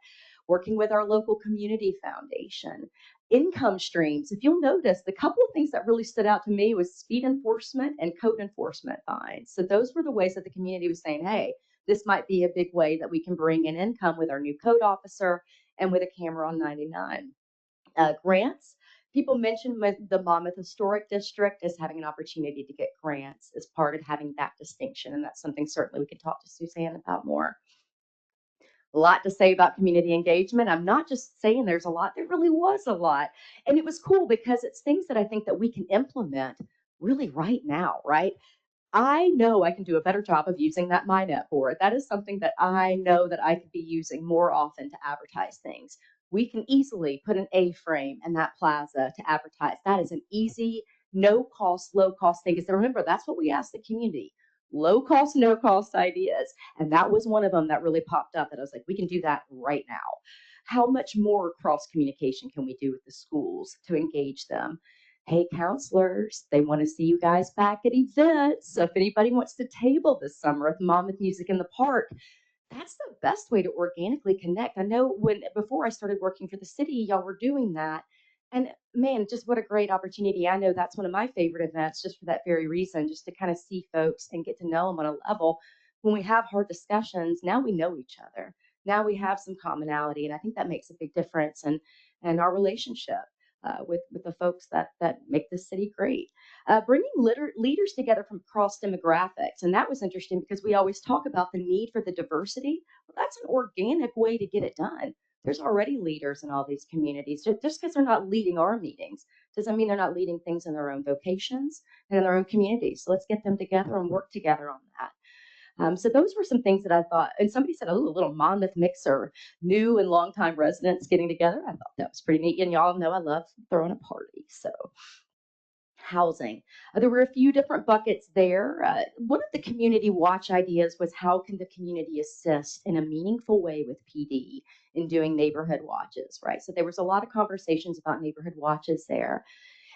Working with our local community foundation. Income streams. If you'll notice, the couple of things that really stood out to me was speed enforcement and code enforcement fines. So those were the ways that the community was saying, hey, this might be a big way that we can bring in income with our new code officer and with a camera on 99. Grants. People mentioned the Monmouth Historic District as having an opportunity to get grants as part of having that distinction. And that's something certainly we could talk to Suzanne about more. A lot to say about community engagement. I'm not just saying there's a lot, there really was a lot. And it was cool because it's things that I think that we can implement really right now, right? I know I can do a better job of using that MyNet board. That is something that I know that I could be using more often to advertise things. We can easily put an A-frame in that plaza to advertise. That is an easy, no cost, low cost thing. Because remember, that's what we asked the community. Low cost, no cost ideas. And that was one of them that really popped up that I was like, we can do that right now. How much more cross communication can we do with the schools to engage them? Hey, counselors, they want to see you guys back at events. So if anybody wants to table this summer at Monmouth Music in the Park, that's the best way to organically connect. I know before I started working for the city, y'all were doing that. And man, just what a great opportunity. I know that's one of my favorite events just for that very reason, just to kind of see folks and get to know them on a level. When we have hard discussions, now we know each other. Now we have some commonality. And I think that makes a big difference in our relationship. With the folks that make this city great. Bringing leaders together from cross demographics. And that was interesting because we always talk about the need for the diversity. Well, that's an organic way to get it done. There's already leaders in all these communities. Just because they're not leading our meetings doesn't mean they're not leading things in their own vocations and in their own communities. So let's get them together and work together on that. So those were some things that I thought, and somebody said, oh, a little Monmouth mixer, new and longtime residents getting together. I thought that was pretty neat. And y'all know I love throwing a party. So housing. There were a few different buckets there. One of the community watch ideas was how can the community assist in a meaningful way with PD in doing neighborhood watches, right? So there was a lot of conversations about neighborhood watches there.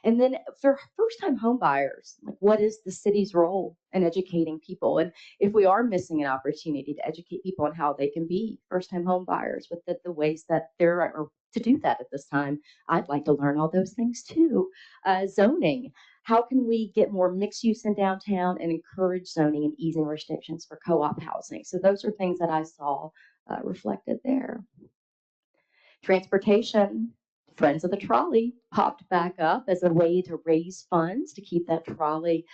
And then for first-time home buyers, like what is the city's role in educating people? And if we are missing an opportunity to educate people on how they can be first-time home buyers with the ways that there are to do that at this time, I'd like to learn all those things too. Zoning, how can we get more mixed use in downtown and encourage zoning and easing restrictions for co-op housing? So those are things that I saw reflected there. Transportation, Friends of the Trolley popped back up as a way to raise funds to keep that trolley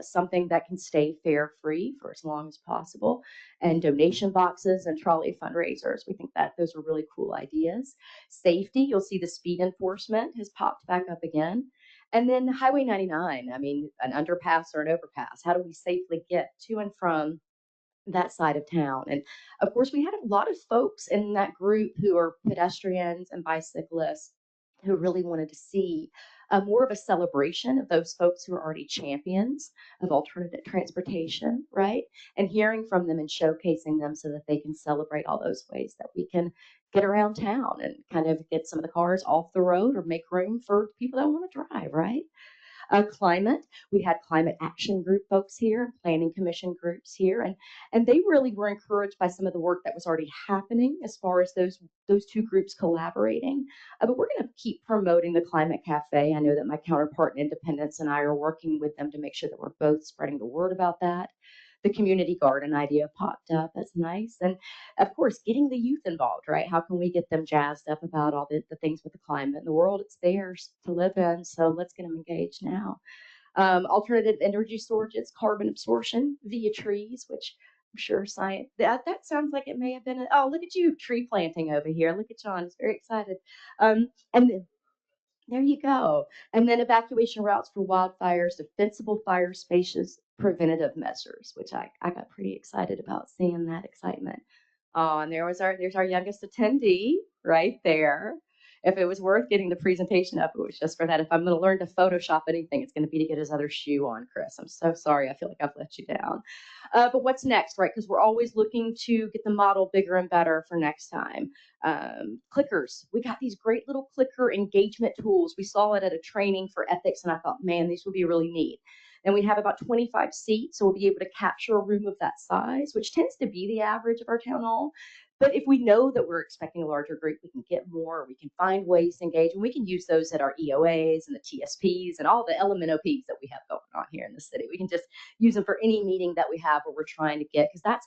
something that can stay fare free for as long as possible. And donation boxes and trolley fundraisers. We think that those are really cool ideas. Safety, you'll see the speed enforcement has popped back up again. And then Highway 99, I mean, an underpass or an overpass. How do we safely get to and from that side of town? And of course, we had a lot of folks in that group who are pedestrians and bicyclists who really wanted to see more of a celebration of those folks who are already champions of alternative transportation, right? And hearing from them and showcasing them so that they can celebrate all those ways that we can get around town and kind of get some of the cars off the road or make room for people that want to drive, right? Climate, we had climate action group folks here, planning commission groups here, and they really were encouraged by some of the work that was already happening as far as those two groups collaborating. But we're going to keep promoting the Climate Cafe. I know that my counterpart in Independence and I are working with them to make sure that we're both spreading the word about that. The community garden idea popped up. That's nice. And of course, getting the youth involved, right? How can we get them jazzed up about all the things with the climate and the world? It's theirs to live in. So let's get them engaged now. Alternative energy storage, it's carbon absorption via trees, which I'm sure science, that sounds like it may have been, oh, look at you tree planting over here. Look at John, he's very excited. And then, there you go. And then evacuation routes for wildfires, defensible fire spaces, preventative measures, which I got pretty excited about seeing that excitement. Oh, and there's our youngest attendee right there. If it was worth getting the presentation up, it was just for that. If I'm going to learn to Photoshop anything, it's going to be to get his other shoe on, Chris. I'm so sorry. I feel like I've let you down. But what's next, right? Because we're always looking to get the model bigger and better for next time. Clickers. We got these great little clicker engagement tools. We saw it at a training for ethics, and I thought, man, these would be really neat. And we have about 25 seats, so we'll be able to capture a room of that size, which tends to be the average of our town hall. But if we know that we're expecting a larger group, we can get more, we can find ways to engage, and we can use those at our EOAs and the TSPs and all the LMNOPs that we have going on here in the city. We can just use them for any meeting that we have where we're trying to get, because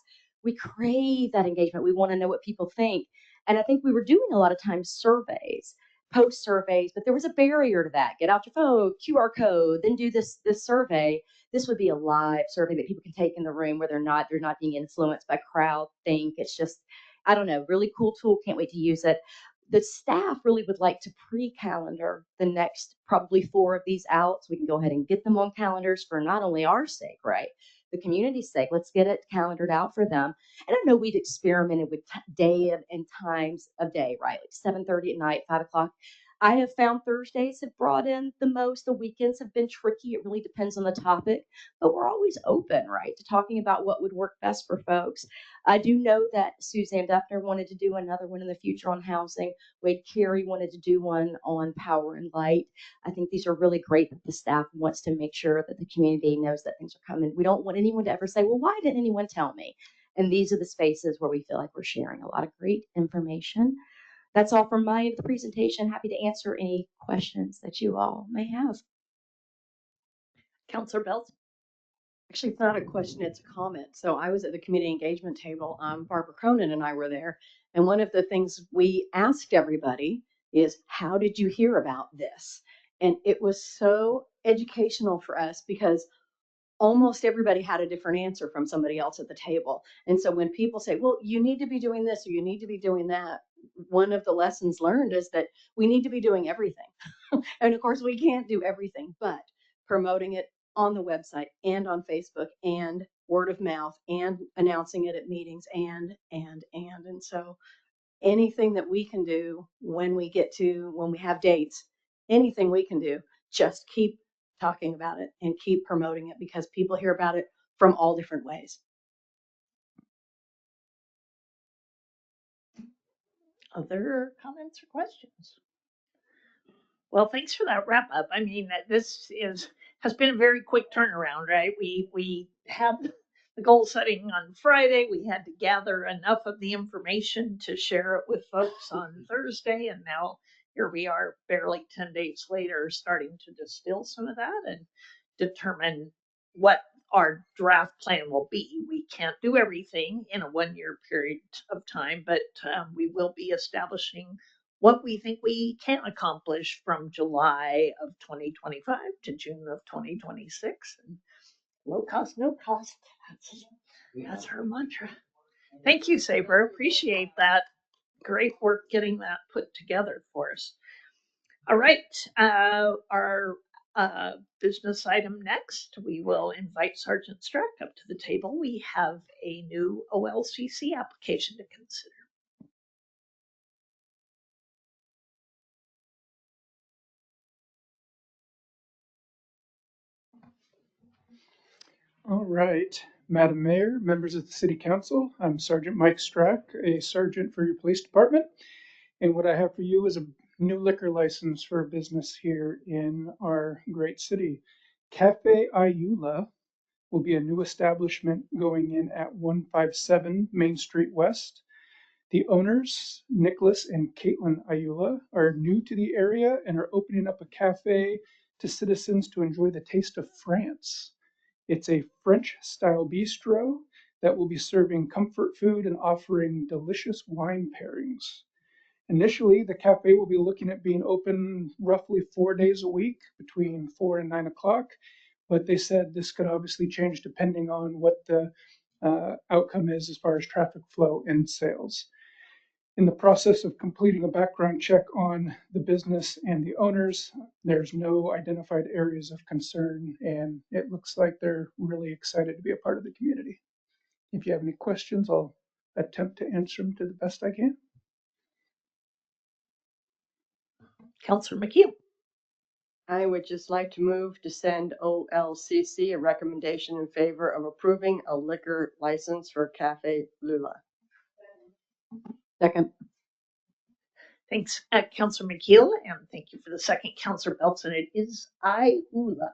we crave that engagement. We want to know what people think. And I think we were doing a lot of times surveys, post surveys, but there was a barrier to that. Get out your phone, QR code, then do this survey. This would be a live survey that people can take in the room where they're not being influenced by crowd think. It's just, I don't know, really cool tool. Can't wait to use it. The staff really would like to pre-calendar the next probably 4 of these out, so we can go ahead and get them on calendars for not only our sake, right? The community's sake. Let's get it calendared out for them. And I know we've experimented with day and times of day, right? Like 7:30 at night, 5 o'clock. I have found Thursdays have brought in the most. The weekends have been tricky. It really depends on the topic, but we're always open, right, to talking about what would work best for folks. I do know that Suzanne Duffner wanted to do another one in the future on housing. Wade Carey wanted to do one on power and light. I think these are really great that the staff wants to make sure that the community knows that things are coming. We don't want anyone to ever say, well, why didn't anyone tell me? And these are the spaces where we feel like we're sharing a lot of great information. That's all from my end of the presentation. Happy to answer any questions that you all may have. Counselor Belz? Actually, it's not a question, it's a comment. So I was at the community engagement table. Barbara Cronin and I were there. And one of the things we asked everybody is, how did you hear about this? And it was so educational for us because almost everybody had a different answer from somebody else at the table. And so when people say, well, you need to be doing this or you need to be doing that, one of the lessons learned is that we need to be doing everything. And of course, we can't do everything, but promoting it, on the website and on Facebook and word of mouth and announcing it at meetings and. And so anything that we can do when we have dates, anything we can do, just keep talking about it and keep promoting it because people hear about it from all different ways. Other comments or questions? Well, thanks for that wrap up. I mean, has been a very quick turnaround, right? We had the goal setting on Friday. We had to gather enough of the information to share it with folks on Thursday, and now here we are, barely 10 days later, starting to distill some of that and determine what our draft plan will be. We can't do everything in a 1 year period of time, but we will be establishing what we think we can accomplish from July of 2025 to June of 2026. And low cost, no cost. That's our mantra. Thank you, Saber. Appreciate that. Great work getting that put together for us. All right. Our business item next, we will invite Sergeant Strack up to the table. We have a new OLCC application to consider. All right, Madam Mayor, members of the City Council, I'm Sergeant Mike Strack, a sergeant for your police department. And what I have for you is a new liquor license for a business here in our great city. Cafe Ayula will be a new establishment going in at 157 Main Street West. The owners, Nicholas and Caitlin Ayula, are new to the area and are opening up a cafe to citizens to enjoy the taste of France. It's a French-style bistro that will be serving comfort food and offering delicious wine pairings. Initially, the cafe will be looking at being open roughly 4 days a week between 4 and 9 o'clock, but they said this could obviously change depending on what the outcome is as far as traffic flow and sales. In the process of completing a background check on the business and the owners, there's no identified areas of concern, and it looks like they're really excited to be a part of the community. If you have any questions, I'll attempt to answer them to the best I can. Councilor McKeel. I would just like to move to send OLCC a recommendation in favor of approving a liquor license for Cafe Lula. Second. Thanks, Councilor McKeel, and thank you for the second, Councilor Belton. It is Ayula,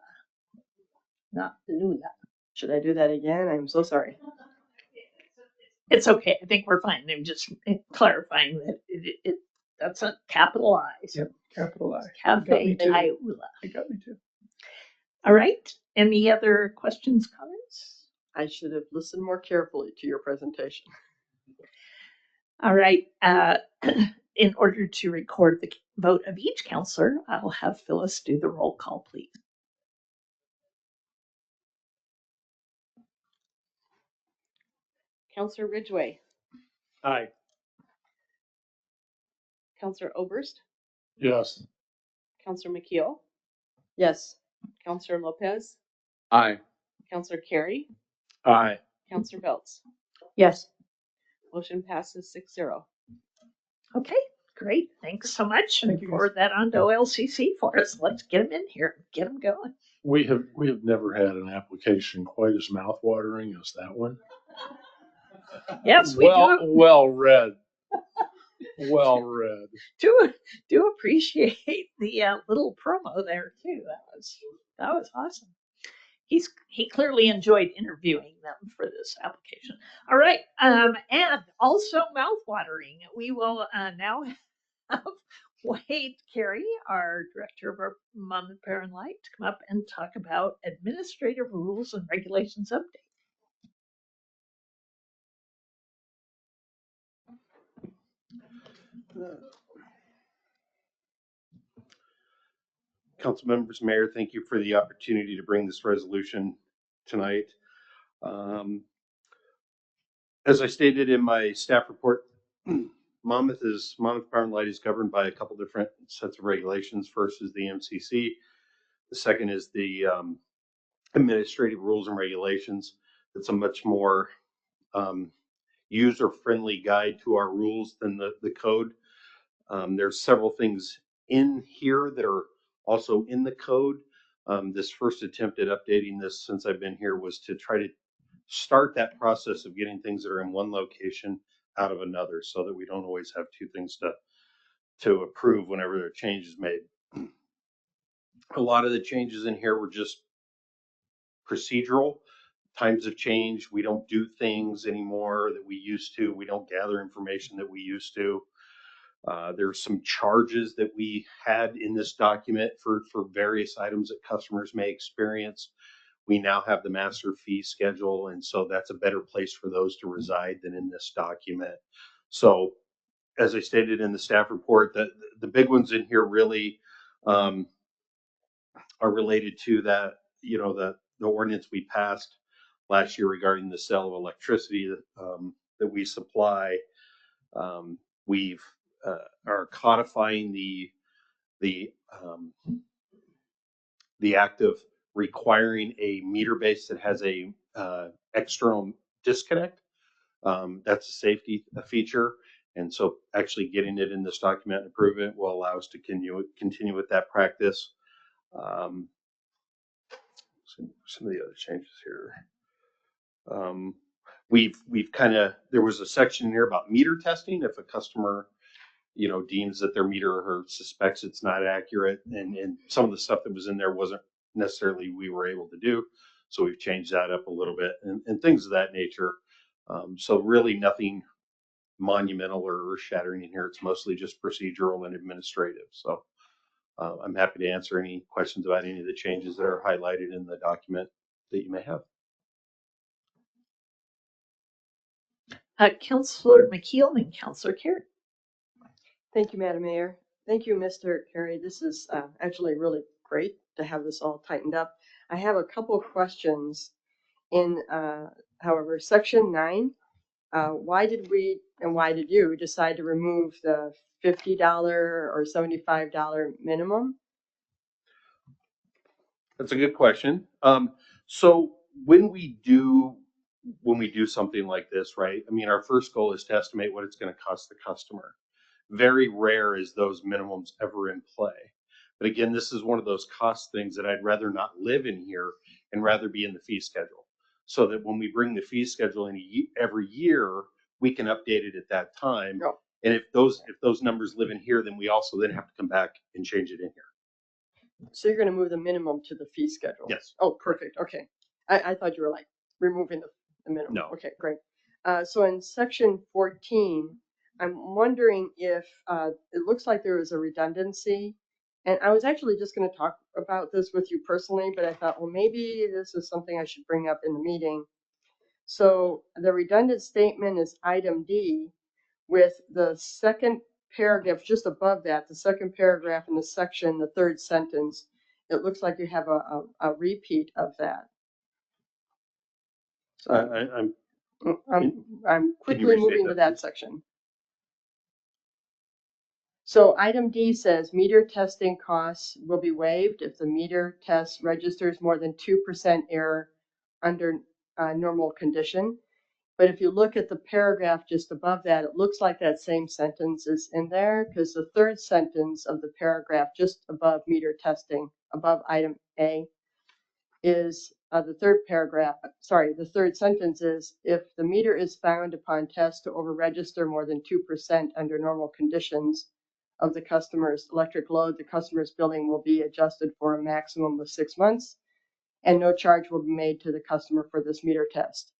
not Lula. Should I do that again? I'm so sorry. It's okay. I think we're fine. I'm just clarifying that that's a capital I. So Yep, capital I. Cafe Ayula. It got me too. All right. Any other questions, comments? I should have listened more carefully to your presentation. All right. In order to record the vote of each counselor, I'll have Phyllis do the roll call, please. Councilor Ridgway. Aye. Councilor Oberst. Yes. Councilor McKeel. Yes. Councilor Lopez. Aye. Councilor Carey. Aye. Councilor Belts. Yes. Motion passes 6-0. Okay, great. Thanks so much. And Thank you, guys. forward that on to OLCC for us. Let's get them in here, get them going. We have never had an application quite as mouthwatering as that one. Yes, we Well read. Well read. do appreciate the little promo there too. That was awesome. He clearly enjoyed interviewing them for this application. All right, and also mouthwatering. We will now have Wade Carey, our director of our Mom and Parent Light, to come up and talk about administrative rules and regulations update. Council members, Mayor, thank you for the opportunity to bring this resolution tonight. As I stated in my staff report, Monmouth Power and Light is governed by a couple different sets of regulations. First is the MCC. The second is the administrative rules and regulations. It's a much more user-friendly guide to our rules than the code. There's several things in here that are also in the code. This first attempt at updating this since I've been here was to try to start that process of getting things that are in one location out of another, so that we don't always have two things to approve whenever there are changes made. A lot of the changes in here were just procedural. Times have changed. We don't do things anymore that we used to. We don't gather information that we used to. There's some charges that we had in this document for various items that customers may experience. We now have the master fee schedule, and so that's a better place for those to reside than in this document. So, as I stated in the staff report, the big ones in here really are related to that, the ordinance we passed last year regarding the sale of electricity that we supply. We've are codifying the act of requiring a meter base that has a external disconnect. That's a safety feature, and so actually getting it in this document and approving it will allow us to continue with that practice. Some of the other changes here. We've kind of, there was a section here about meter testing. If a customer deems that their meter or suspects it's not accurate, and some of the stuff that was in there wasn't necessarily we were able to do, so we've changed that up a little bit and things of that nature. So really nothing monumental or earth-shattering in here. It's mostly just procedural and administrative. So I'm happy to answer any questions about any of the changes that are highlighted in the document that you may have. Councillor McKeel and Councillor Carey. Thank you, Madam Mayor. Thank you, Mr. Carey. This is actually really great to have this all tightened up. I have a couple of questions in, however, Section 9. Why did we and why did you decide to remove the $50 or $75 minimum? That's a good question. So when we do something like this, right? I mean, our first goal is to estimate what it's going to cost the customer. Very rare is those minimums ever in play. But again, this is one of those cost things that I'd rather not live in here and rather be in the fee schedule, so that when we bring the fee schedule in every year, we can update it at that time. Oh. And if those numbers live in here, then we also then have to come back and change it in here. So you're going to move the minimum to the fee schedule? Yes. Oh, perfect. Okay. I thought you were like removing the minimum. No. Okay, great. So in Section 14, I'm wondering if it looks like there was a redundancy. And I was actually just going to talk about this with you personally, but I thought, well, maybe this is something I should bring up in the meeting. So the redundant statement is item D, with the second paragraph just above that, the second paragraph in the section, the third sentence. It looks like you have a repeat of that. So I'm quickly moving to that section. So item D says meter testing costs will be waived if the meter test registers more than 2% error under normal condition. But if you look at the paragraph just above that, it looks like that same sentence is in there, because the third sentence of the paragraph just above meter testing, above item A, is the third sentence is, if the meter is found upon test to over-register more than 2% under normal conditions of the customer's electric load, the customer's billing will be adjusted for a maximum of 6 months, and no charge will be made to the customer for this meter test.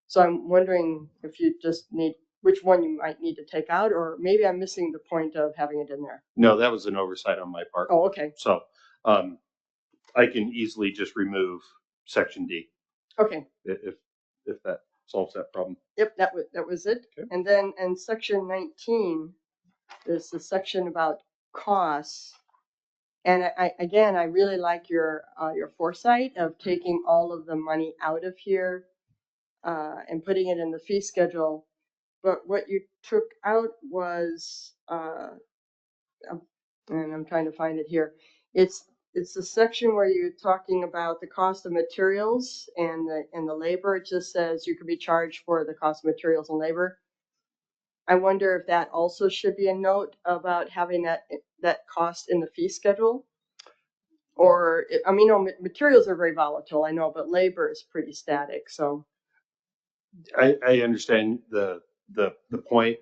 So I'm wondering if you just need, which one you might need to take out, or maybe I'm missing the point of having it in there. No, that was an oversight on my part. Oh, okay. So I can easily just remove Section D. Okay. If that solves that problem. Yep, that was it. Okay. And then in Section 19, there's the section about costs. And I really like your foresight of taking all of the money out of here and putting it in the fee schedule. But what you took out was, and I'm trying to find it here, it's it's the section where you're talking about the cost of materials and the labor. It just says you could be charged for the cost of materials and labor. I wonder if that also should be a note about having that cost in the fee schedule. Or, I mean, materials are very volatile, I know, but labor is pretty static, so. I understand the point,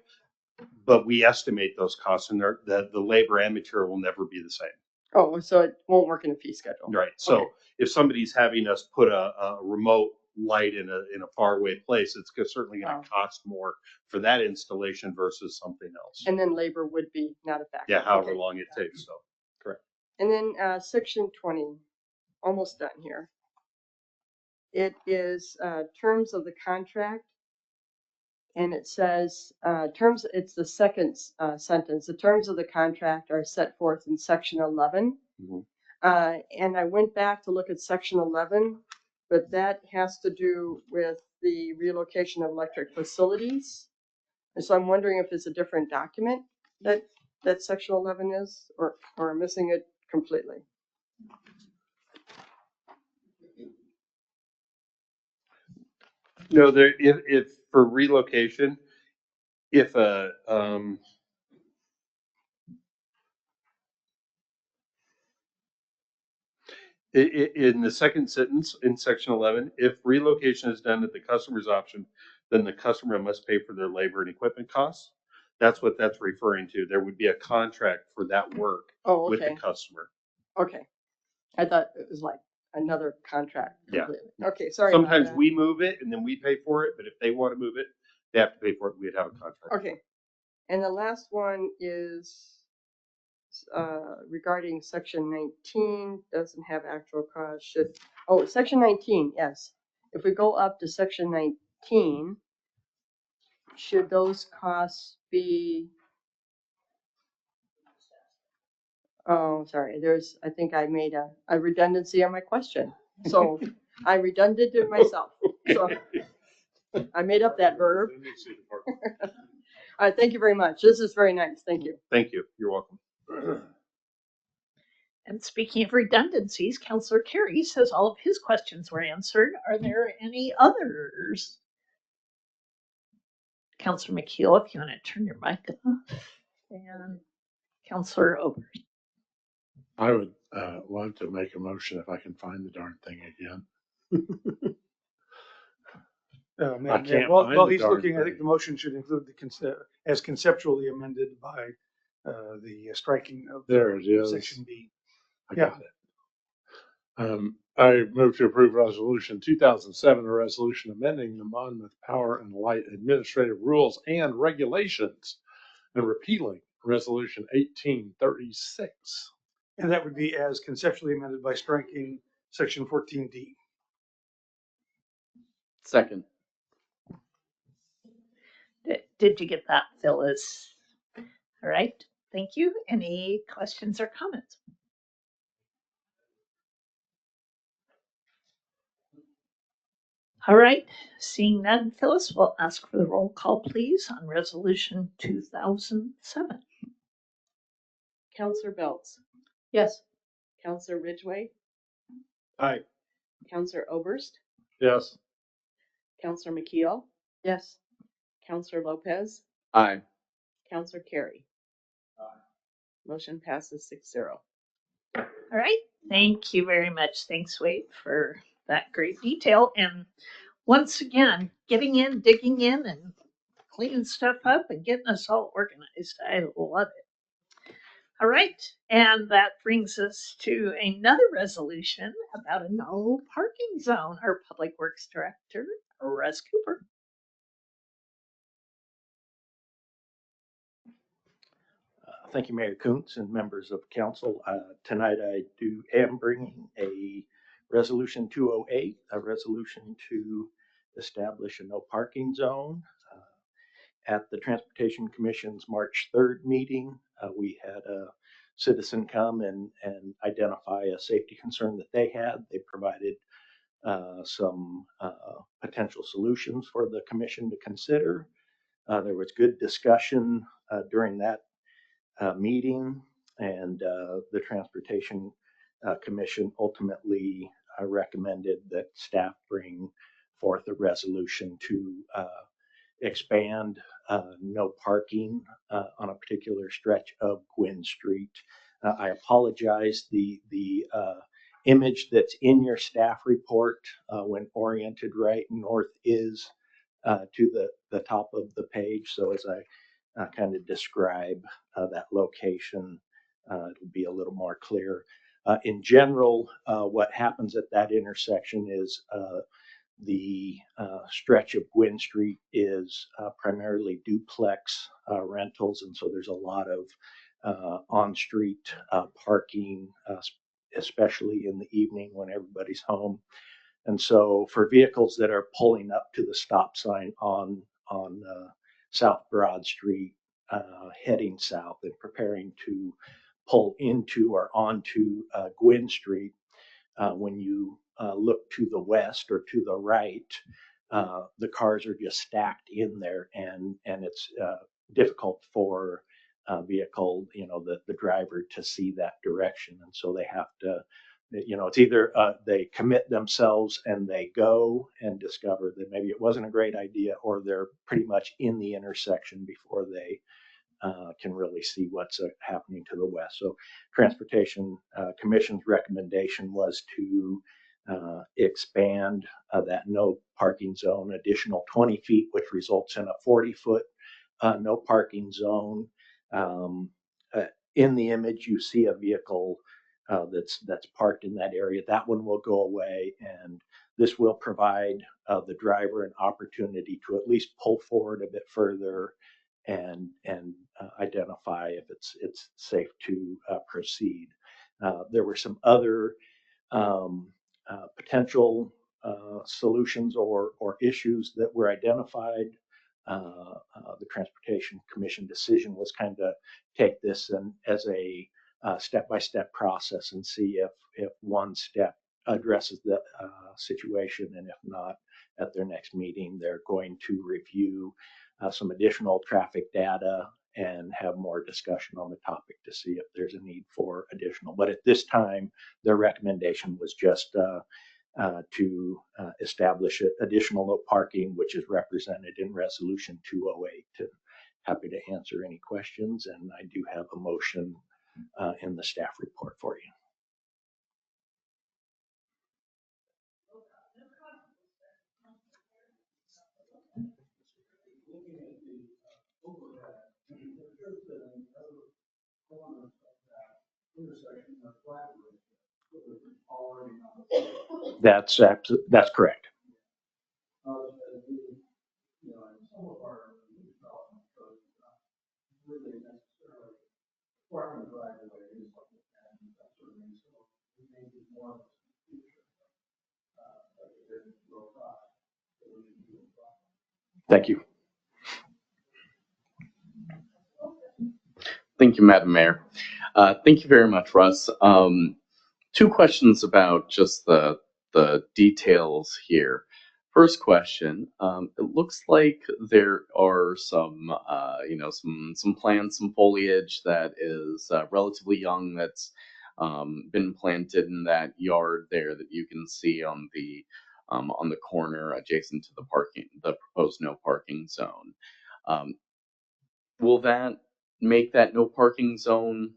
but we estimate those costs, and the labor and material will never be the same. Oh, so it won't work in a fee schedule. Right. So Okay. if somebody's having us put a remote light in a faraway place, it's certainly going to cost more for that installation versus something else. And then labor would be not a factor. Yeah, however Okay. long it takes. So, correct. And then section 20, almost done here. It is terms of the contract. And it says it's the second sentence. The terms of the contract are set forth in section 11. Mhm. And I went back to look at section 11, but that has to do with the relocation of electric facilities. And so I'm wondering if it's a different document that section 11 is, or I'm missing it completely. No, if for relocation, if in the second sentence in section 11, if relocation is done at the customer's option, then the customer must pay for their labor and equipment costs. That's what that's referring to. There would be a contract for that work with the customer. Okay. I thought it was like another contract completely. Yeah. Okay, sorry. Sometimes about we move it and then we pay for it, but if they want to move it, they have to pay for it. We'd have a contract. that. Okay. And the last one is regarding section 19, doesn't have actual cost. Section 19, yes. If we go up to section 19, should those costs be? Oh, sorry. I think I made a redundancy on my question. So I redundant it myself. So I made up that verb. All right, thank you very much. This is very nice. Thank you. Thank you. You're welcome. And speaking of redundancies, Councillor Carey says all of his questions were answered. Are there any others? Councillor McKeel, if you want to turn your mic off. And Councillor Oberst. I would want to make a motion if I can find the darn thing again. Madam can't Mayor, while find the he's darn looking, I think thing. the motion should include as conceptually amended by the striking of There it is. section B. I got it. I move to approve resolution 2007, a resolution amending the Monmouth Power and Light Administrative Rules and Regulations and repealing resolution 1836. And that would be as conceptually amended by striking section 14D. Second. Did you get that, Phyllis? All right, thank you. Any questions or comments? All right, seeing none, Phyllis, we'll ask for the roll call, please, on resolution 2007. Counselor Belts, Yes. Counselor Ridgway, Aye. Counselor Oberst, Yes. Counselor McKeel, Yes. Counselor Lopez, Aye. Counselor Carey. Motion passes 6-0. All right, thank you very much. Thanks, Wade, for that great detail. And once again, getting in, digging in, and cleaning stuff up and getting us all organized. I love it. All right, and that brings us to another resolution about a no parking zone. Our Public Works Director, Russ Cooper. Thank you, Mayor Kuntz and members of council. Tonight I am bringing a resolution 208, a resolution to establish a no parking zone. At the Transportation Commission's March 3rd meeting, we had a citizen come and identify a safety concern that they had. They provided some potential solutions for the commission to consider. There was good discussion during that meeting, and the Transportation commission ultimately recommended that staff bring forth a resolution to expand no parking on a particular stretch of Gwynn Street. I apologize. The image that's in your staff report when oriented right north is to the top of the page. So as I kind of describe that location, it'll be a little more clear. In general, what happens at that intersection is the stretch of Gwynn Street is primarily duplex rentals, and so there's a lot of on-street parking, especially in the evening when everybody's home. And so for vehicles that are pulling up to the stop sign on South Broad Street, heading south and preparing to pull into or onto Gwynn Street, when you look to the west or to the right, the cars are just stacked in there, and it's difficult for vehicle, the driver to see that direction, and so they have to, it's either they commit themselves and they go and discover that maybe it wasn't a great idea, or they're pretty much in the intersection before they can really see what's happening to the west. So Transportation Commission's recommendation was to expand that no parking zone additional 20 feet, which results in a 40-foot no parking zone. In the image, you see a vehicle that's parked in that area. That one will go away, and this will provide the driver an opportunity to at least pull forward a bit further and identify if it's safe to proceed. There were some other potential solutions or issues that were identified. The Transportation Commission decision was kind of take this and as a step-by-step process and see if one step addresses the situation, and if not, at their next meeting, they're going to review some additional traffic data and have more discussion on the topic to see if there's a need for additional. But at this time, their recommendation was just to establish additional no parking, which is represented in Resolution 208. And happy to answer any questions, and I do have a motion in the staff report for you. That's correct. Thank you. Thank you, Madam Mayor. Thank you very much, Russ. Two questions about just the details here. First question, it looks like there are some, some plants, some foliage that is relatively young that's been planted in that yard there that you can see on the corner adjacent to the proposed no parking zone. Will that make that no parking zone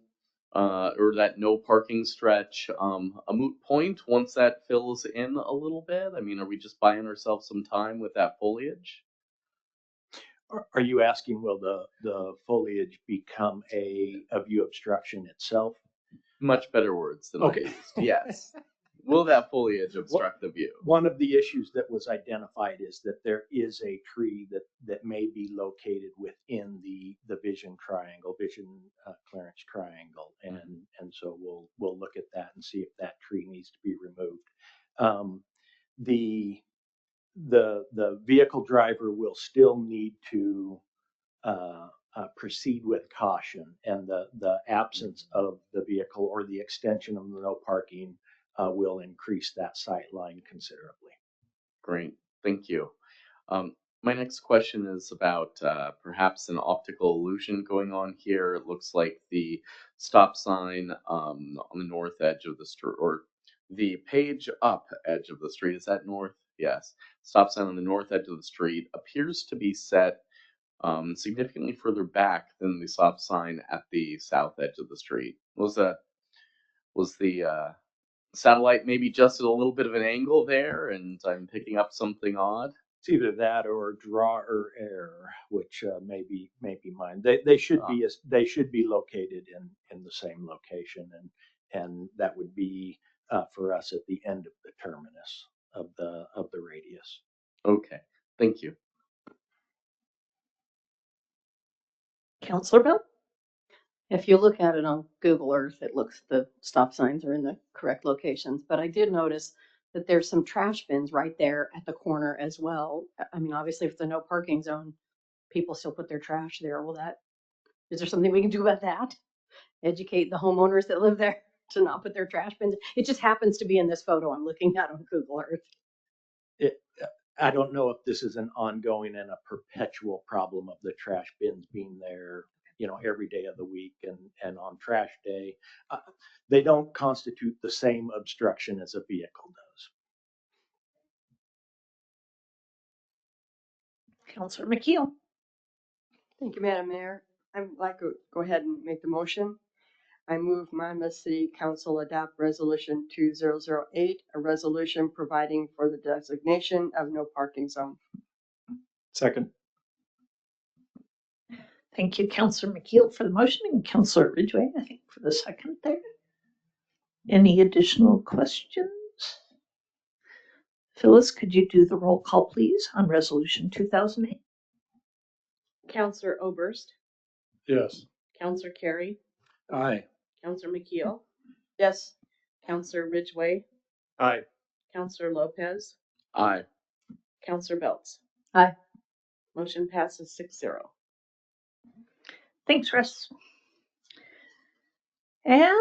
or that no parking stretch a moot point once that fills in a little bit? I mean, are we just buying ourselves some time with that foliage? Are you asking, will the foliage become a view obstruction itself? Much better words than I used. Yes. Will that foliage obstruct the view? One of the issues that was identified is that there is a tree that may be located within the vision clearance triangle, and so we'll look at that and see if that tree needs to be removed. The vehicle driver will still need to proceed with caution, and the absence of the vehicle or the extension of the no parking will increase that sight line considerably. Great, thank you. My next question is about perhaps an optical illusion going on here. It looks like the stop sign on the north edge of the street, or the page up edge of the street. Is that north? Yes. Stop sign on the north edge of the street appears to be set significantly further back than the stop sign at the south edge of the street. Was the satellite maybe just at a little bit of an angle there, and I'm picking up something odd? It's either that or draw or error, which may be mine. They should be they should be located in the same location, and that would be for us at the end of the terminus of the radius. Okay, thank you. Counselor Bell? If you look at it on Google Earth, it looks the stop signs are in the correct locations. But I did notice that there's some trash bins right there at the corner as well. I mean, obviously, if it's a no parking zone, people still put their trash there. Is there something we can do about that? Educate the homeowners that live there to not put their trash bins. It just happens to be in this photo I'm looking at on Google Earth. I don't know if this is an ongoing and a perpetual problem of the trash bins being there, every day of the week and on trash day. They don't constitute the same obstruction as a vehicle does. Counselor McKeel? Thank you, Madam Mayor. I'd like to go ahead and make the motion. I move Monmouth City Council adopt Resolution 2008, a resolution providing for the designation of no parking zone. Second. Thank you, Counselor McKeel, for the motion, and Counselor Ridgway, I think, for the second there. Any additional questions? Phyllis, could you do the roll call, please, on Resolution 2008? Counselor Oberst, Yes. Counselor Carey, Aye. Counselor McKeel, Yes. Counselor Ridgway, Aye. Counselor Lopez, Aye. Counselor Belts. Aye. Motion passes 6-0. Thanks, Russ. And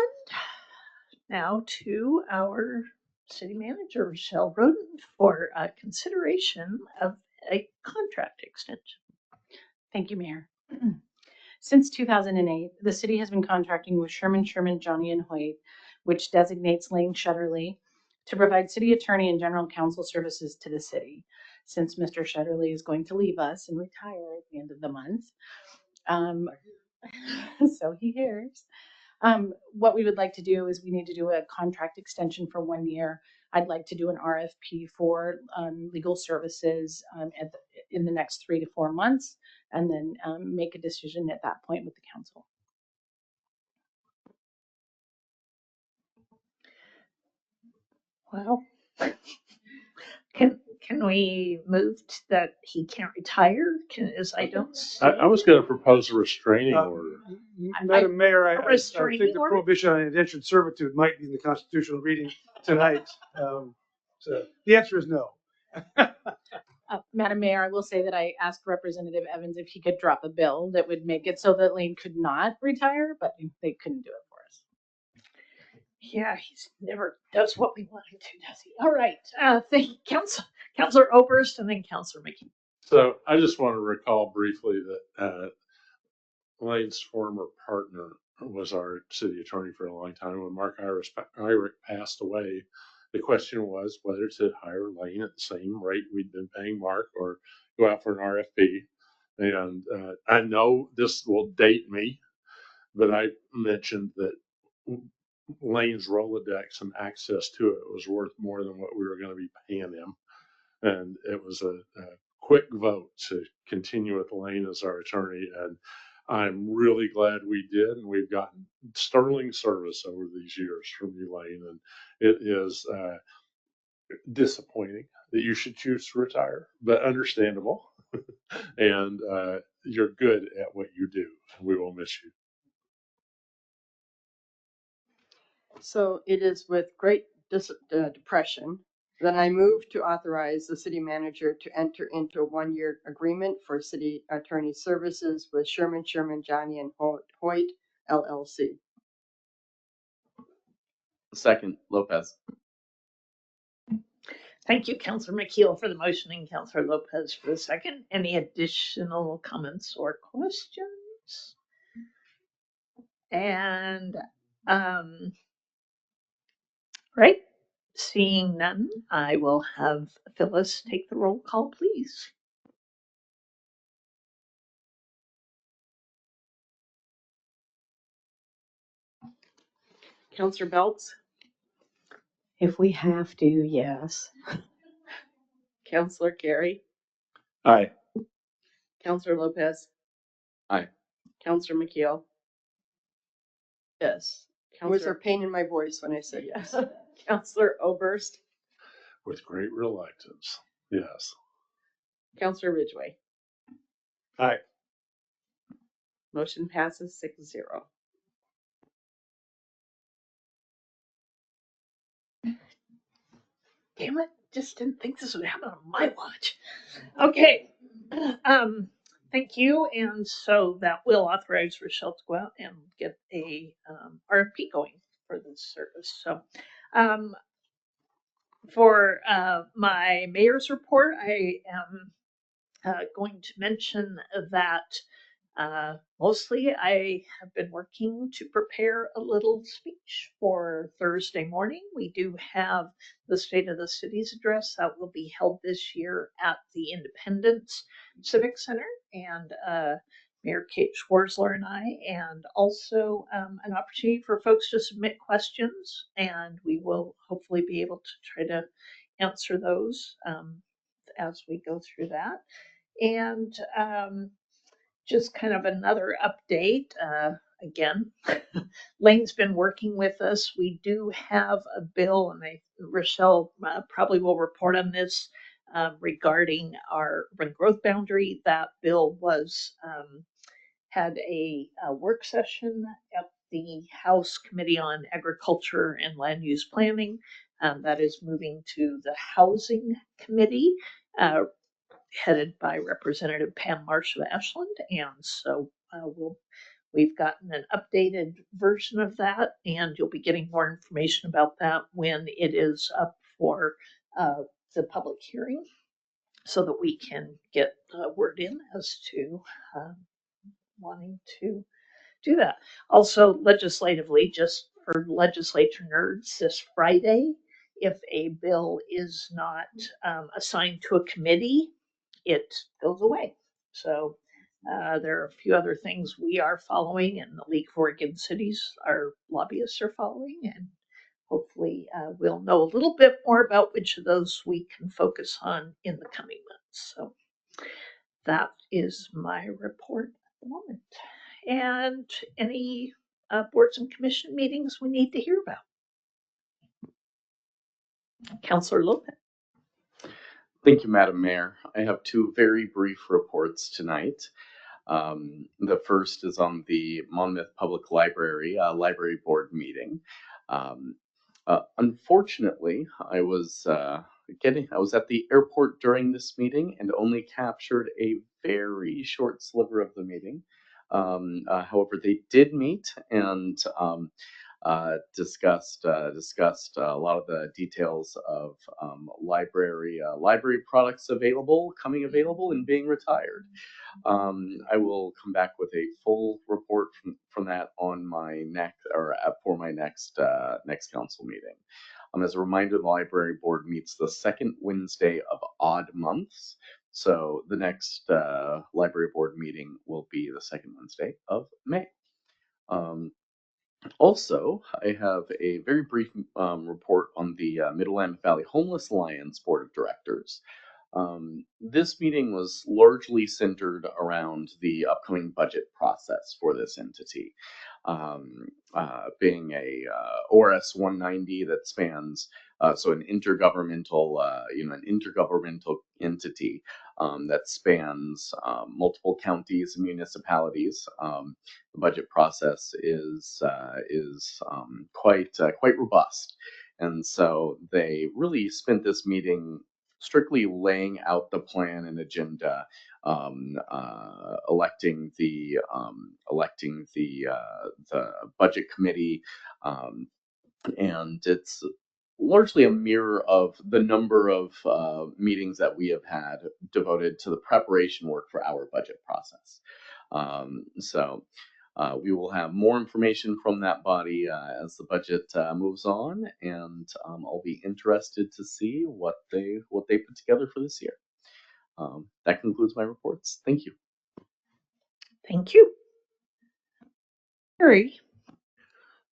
now to our city manager, Rochelle Roden, for consideration of a contract extension. Thank you, Mayor. Since 2008, the city has been contracting with Sherman, Johnny & Hoyt, which designates Lane Shutterly to provide city attorney and general counsel services to the city. Since Mr. Shutterly is going to leave us and retire at the end of the month, so he hears. What we would like to do is we need to do a contract extension for 1 year. I'd like to do an RFP for legal services in the next 3 to 4 months, and then make a decision at that point with the council. Well, can we move that he can't retire? I don't see. I was going to propose a restraining order. Madam Mayor, I think restraining the order? prohibition on indentured servitude might be in the constitutional reading tonight. So the answer is no. Madam Mayor, I will say that I asked Representative Evans if he could drop a bill that would make it so that Lane could not retire, but they couldn't do it for us. Yeah, he's never does what we want him to, does he? All right. Thank you, Counselor Oberst, and then Counselor McKee. So I just want to recall briefly that Lane's former partner was our city attorney for a long time. When Mark Irick passed away, the question was whether to hire Lane at the same rate we'd been paying Mark or go out for an RFP. And I know this will date me, but I mentioned that Lane's Rolodex and access to it was worth more than what we were going to be paying him. And it was a quick vote to continue with Lane as our attorney. And I'm really glad we did. And we've gotten sterling service over these years from you, Lane. And it is disappointing that you should choose to retire, but understandable. And you're good at what you do. And we will miss you. So it is with great depression that I move to authorize the city manager to enter into a 1-year agreement for city attorney services with Sherman, Johnny & Hoyt, LLC. Second, Lopez. Thank you, Councillor McKeel for the motion and Councillor Lopez for the second. Any additional comments or questions? And, right, seeing none, I will have Phyllis take the roll call, please. Counselor Belts, If we have to, yes. Counselor Gary, Aye. Counselor Lopez, Aye. Counselor McKeel, Yes. Was there Counselor pain in my voice when I said yes? Counselor Oberst, With great reluctance. Yes. Counselor Ridgway. Aye. Motion passes 6-0. Damn it, just didn't think this would happen on my watch. Okay, thank you. And so that will authorize Rochelle to go out and get a RFP going for this service. So for my mayor's report, I am going to mention that mostly I have been working to prepare a little speech for Thursday morning. We do have the State of the City's address that will be held this year at the Independence Civic Center, and Mayor Kate Schwarzler and I, and also an opportunity for folks to submit questions, and we will hopefully be able to try to answer those as we go through that. And just kind of another update. Again, Lane's been working with us. We do have a bill, and Rochelle probably will report on this regarding our urban growth boundary. That bill was had a work session at the House Committee on Agriculture and Land Use Planning. That is moving to the Housing Committee. Headed by Representative Pam Marsh of Ashland, and so we've gotten an updated version of that, and you'll be getting more information about that when it is up for the public hearing, so that we can get word in as to wanting to do that. Also, legislatively, just for legislature nerds, this Friday, if a bill is not assigned to a committee, it goes away. So there are a few other things we are following, and the League of Oregon Cities, our lobbyists, are following, and hopefully we'll know a little bit more about which of those we can focus on in the coming months. So that is my report at the moment. And any boards and commission meetings we need to hear about? Councillor Lopez. Thank you, Madam Mayor. I have two very brief reports tonight. The first is on the Monmouth Public Library Library Board meeting. Unfortunately, I was at the airport during this meeting and only captured a very short sliver of the meeting. However, they did meet and discussed a lot of the details of library products coming available and being retired. I will come back with a full report from that on my for my next council meeting. As a reminder, the library board meets the second Wednesday of odd months. So the next library board meeting will be the second Wednesday of May. Also, I have a very brief report on the Mid-Willamette Valley Homeless Alliance Board of Directors. This meeting was largely centered around the upcoming budget process for this entity, being a ORS 190 that spans so an intergovernmental entity that spans multiple counties and municipalities. The budget process is quite robust, and so they really spent this meeting strictly laying out the plan and agenda, electing the budget committee, and it's largely a mirror of the number of meetings that we have had devoted to the preparation work for our budget process. So we will have more information from that body as the budget moves on, and I'll be interested to see what they put together for this year. That concludes my reports. Thank you. Thank you. Harry.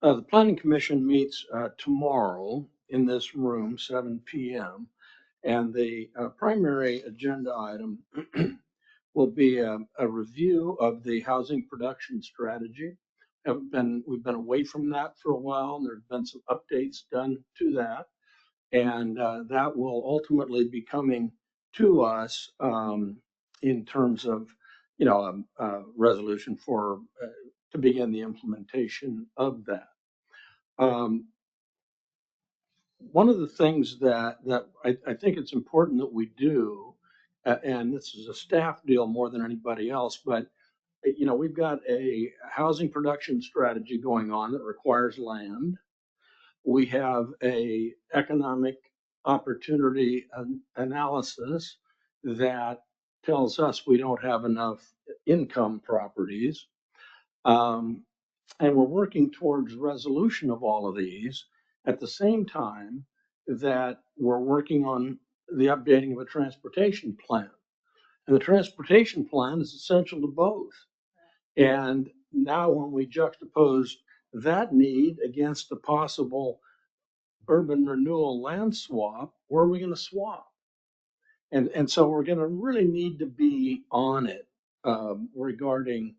The Planning Commission meets tomorrow in this room, 7 p.m. And the primary agenda item will be a review of the housing production strategy. We've been away from that for a while, and there's been some updates done to that. And that will ultimately be coming to us in terms of, a resolution for to begin the implementation of that. One of the things that I think it's important that we do, and this is a staff deal more than anybody else, but we've got a housing production strategy going on that requires land. We have a economic opportunity analysis that tells us we don't have enough income properties. And we're working towards resolution of all of these at the same time that we're working on the updating of a transportation plan. And the transportation plan is essential to both. And now when we juxtapose that need against a possible urban renewal land swap, where are we going to swap? And so we're going to really need to be on it regarding,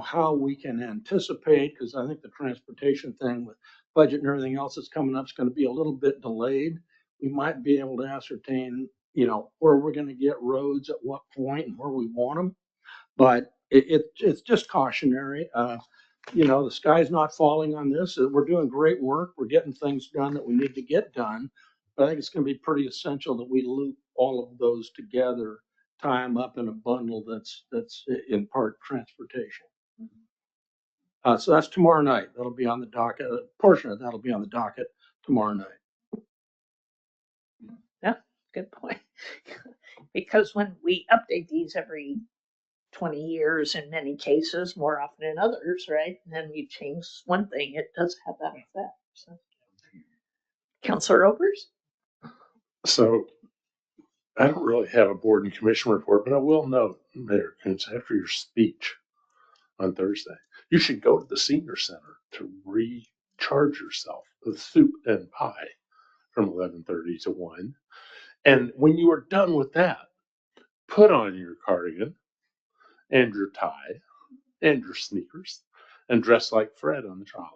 how we can anticipate, because I think the transportation thing with budget and everything else that's coming up is going to be a little bit delayed. We might be able to ascertain, where we're going to get roads at what point and where we want them. But it's just cautionary. The sky's not falling on this. We're doing great work. We're getting things done that we need to get done. But I think it's going to be pretty essential that we loop all of those together, tie them up in a bundle that's in part transportation. So that's tomorrow night. That'll be on the docket. A portion of that'll be on the docket tomorrow night. Yeah, good point. Because when we update these every 20 years in many cases, more often in others, right? And then you change one thing, it does have that effect. So. Councilor Overs? So I don't really have a board and commission report, but I will note, Mayor Kuntz, after your speech on Thursday, you should go to the senior center to recharge yourself with soup and pie from 11:30 to 1. And when you are done with that, put on your cardigan and your tie and your sneakers and dress like Fred on the trolley.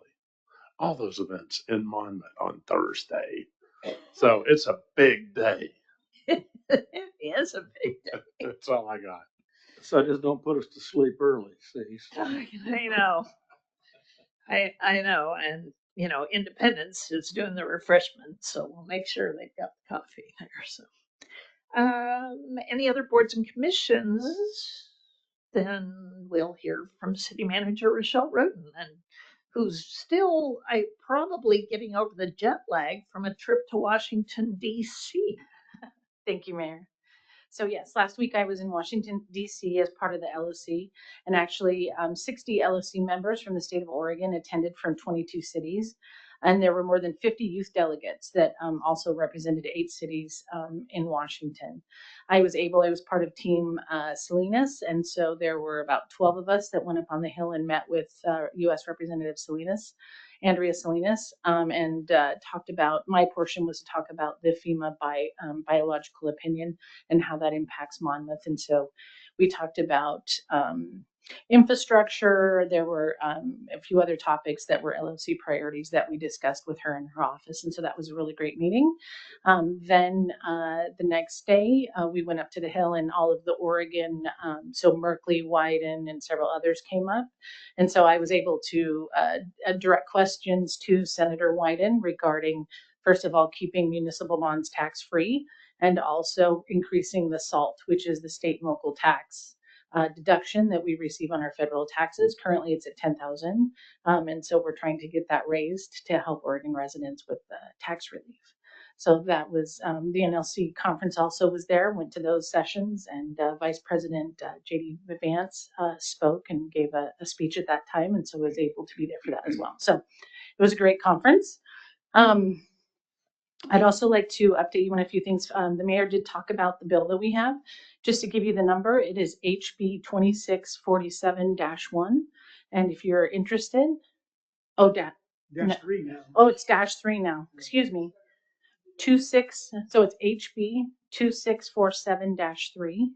All those events in Monmouth on Thursday. So it's a big day. It is a big day. That's all I got. So just don't put us to sleep early, see? I know. I know. And, Independence is doing the refreshment, so we'll make sure they've got the coffee there. So, any other boards and commissions? Then we'll hear from City Manager Rochelle Roden, and who's still, probably getting over the jet lag from a trip to Washington, D.C. Thank you, Mayor. So yes, last week I was in Washington, D.C. as part of the LOC, and actually 60 LOC members from the state of Oregon attended from 22 cities. And there were more than 50 youth delegates that also represented 8 cities in Washington. I was part of Team Salinas, and so there were about 12 of us that went up on the Hill and met with U.S. Representative Andrea Salinas, and talked about, my portion was to talk about the FEMA biological opinion and how that impacts Monmouth. And so we talked about infrastructure. There were a few other topics that were LOC priorities that we discussed with her in her office. And so that was a really great meeting. Then the next day, we went up to the Hill, and all of the Oregon, so Merkley, Wyden, and several others came up. And so I was able to direct questions to Senator Wyden regarding, first of all, keeping municipal bonds tax-free, and also increasing the SALT, which is the state and local tax deduction that we receive on our federal taxes. Currently it's at $10,000. And so we're trying to get that raised to help Oregon residents with tax relief. So that was the NLC conference also was there, went to those sessions, and Vice President JD Vance spoke and gave a speech at that time, and so was able to be there for that as well. So it was a great conference. I'd also like to update you on a few things. The mayor did talk about the bill that we have. Just to give you the number, it is HB 2647-1. And if you're interested, -3 now. Oh, it's -3 now. Excuse me. So it's HB 2647-3.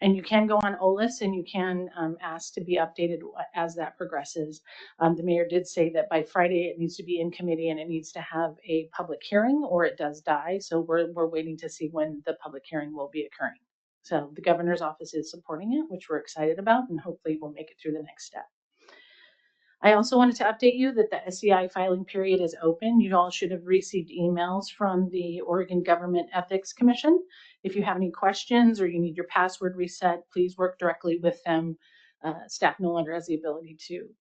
And you can go on OLIS and you can ask to be updated as that progresses. The mayor did say that by Friday it needs to be in committee and it needs to have a public hearing or it does die. So we're waiting to see when the public hearing will be occurring. So the governor's office is supporting it, which we're excited about, and hopefully we'll make it through the next step. I also wanted to update you that the SEI filing period is open. You all should have received emails from the Oregon Government Ethics Commission. If you have any questions or you need your password reset, please work directly with them. Staff no longer has the ability to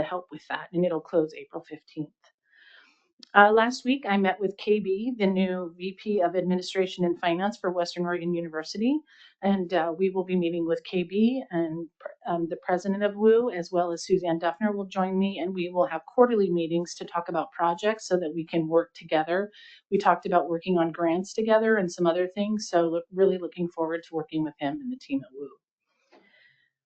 help with that, and it'll close April 15th. Last week, I met with KB, the new VP of Administration and Finance for Western Oregon University, and we will be meeting with KB, and the president of WU, as well as Suzanne Duffner, will join me, and we will have quarterly meetings to talk about projects so that we can work together. We talked about working on grants together and some other things, so really looking forward to working with him and the team at WU.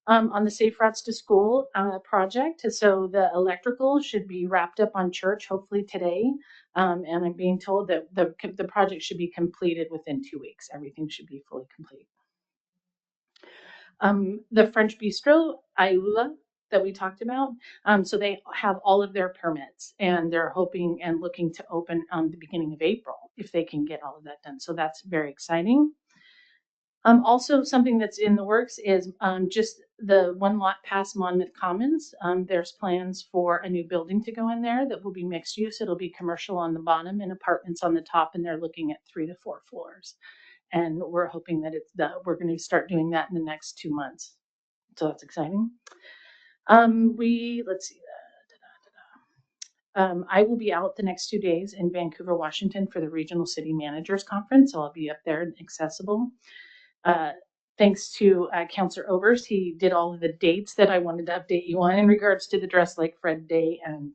On the Safe Routes to School project, so the electrical should be wrapped up on Church hopefully today, and I'm being told that the project should be completed within 2 weeks. Everything should be fully complete. The French Bistro, Ayula, that we talked about, so they have all of their permits and they're hoping and looking to open the beginning of April if they can get all of that done. So that's very exciting. Also, something that's in the works is just the one lot past Monmouth Commons. There's plans for a new building to go in there that will be mixed use. It'll be commercial on the bottom and apartments on the top, and they're looking at 3 to 4 floors. And we're hoping that we're going to start doing that in the next 2 months. So that's exciting. Let's see. I will be out the next 2 days in Vancouver, Washington for the Regional City Managers Conference. So I'll be up there and accessible. Thanks to Councillor Oberst, he did all of the dates that I wanted to update you on in regards to the Dress Like Fred Day and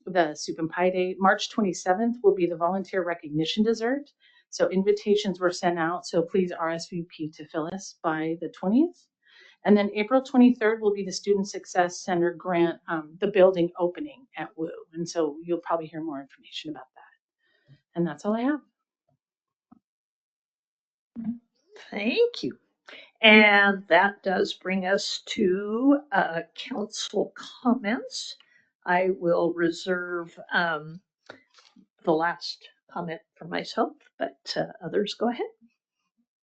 the Soup and Pie Day. March 27th will be the Volunteer Recognition Dessert. So invitations were sent out, so please RSVP to Phyllis by the 20th. And then April 23rd will be the Student Success Center grant, the building opening at WU. And so you'll probably hear more information about that. And that's all I have. Thank you. And that does bring us to council comments. I will reserve the last comment for myself, but others go ahead.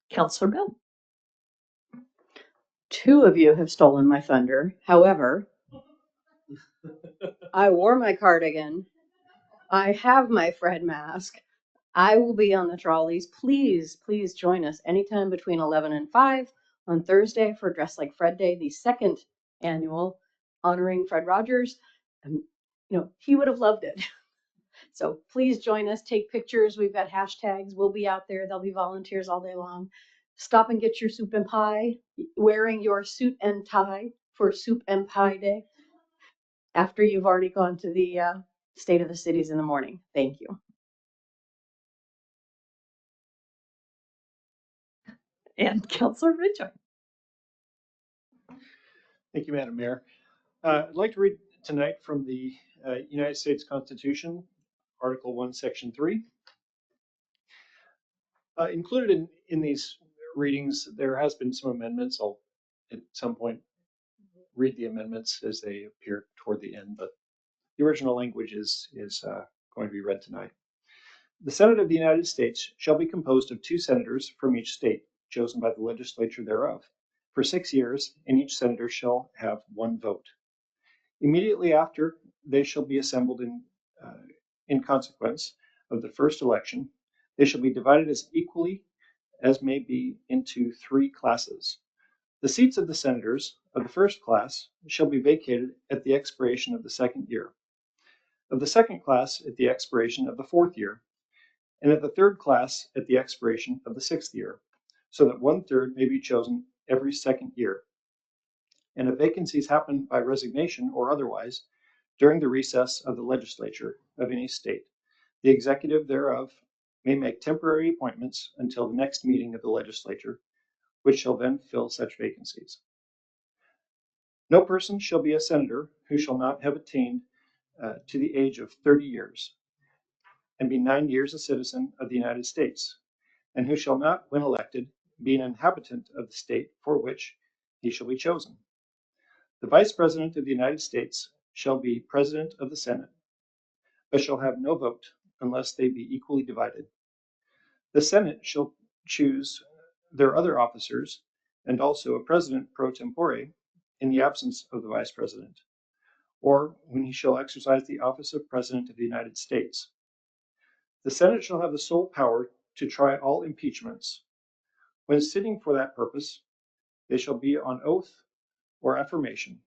Councillor Bell. 2 of you have stolen my thunder. However, I wore my cardigan. I have my Fred mask. I will be on the trolleys. Please, please join us anytime between 11 and 5 on Thursday for Dress Like Fred Day, the 2nd annual honoring Fred Rogers. And, he would have loved it. So please join us, take pictures. We've got hashtags. We'll be out there. There'll be volunteers all day long. Stop and get your soup and pie, wearing your suit and tie for Soup and Pie Day after you've already gone to the State of the Cities in the morning. Thank you. And Councillor Ridgway. Thank you, Madam Mayor. I'd like to read tonight from the United States Constitution, Article 1, Section 3. Included in these readings, there has been some amendments. I'll at some point read the amendments as they appear toward the end, but the original language is going to be read tonight. The Senate of the United States shall be composed of 2 senators from each state, chosen by the legislature thereof, for 6 years, and each senator shall have 1 vote. Immediately after, they shall be assembled in consequence of the first election. They shall be divided as equally as may be into 3 classes. The seats of the senators of the first class shall be vacated at the expiration of the 2nd year. of the second class at the expiration of the fourth year, and of the third class at the expiration of the sixth year, so that 1/3 may be chosen every second year. And if vacancies happen by resignation or otherwise during the recess of the legislature of any state, the executive thereof may make temporary appointments until the next meeting of the legislature, which shall then fill such vacancies. No person shall be a senator who shall not have attained to the age of 30 years and be 9 years a citizen of the United States, and who shall not, when elected, be an inhabitant of the state for which he shall be chosen. The Vice President of the United States shall be President of the Senate, but shall have no vote unless they be equally divided. The Senate shall choose their other officers and also a President pro tempore in the absence of the Vice President, or when he shall exercise the office of President of the United States. The Senate shall have the sole power to try all impeachments. When sitting for that purpose, they shall be on oath or affirmation.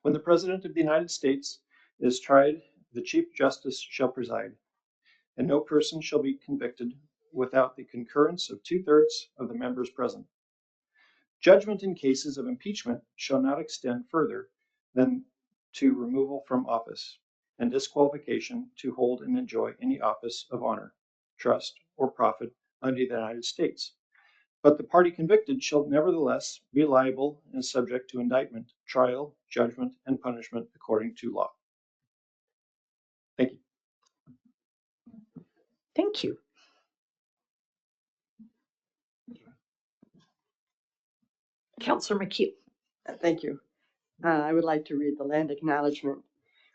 When the President of the United States is tried, the Chief Justice shall preside, and no person shall be convicted without the concurrence of 2/3 of the members present. Judgment in cases of impeachment shall not extend further than to removal from office and disqualification to hold and enjoy any office of honor, trust, or profit under the United States. But the party convicted shall nevertheless be liable and subject to indictment, trial, judgment, and punishment according to law. Thank you. Thank you. Councillor McHugh. Thank you. I would like to read the land acknowledgement.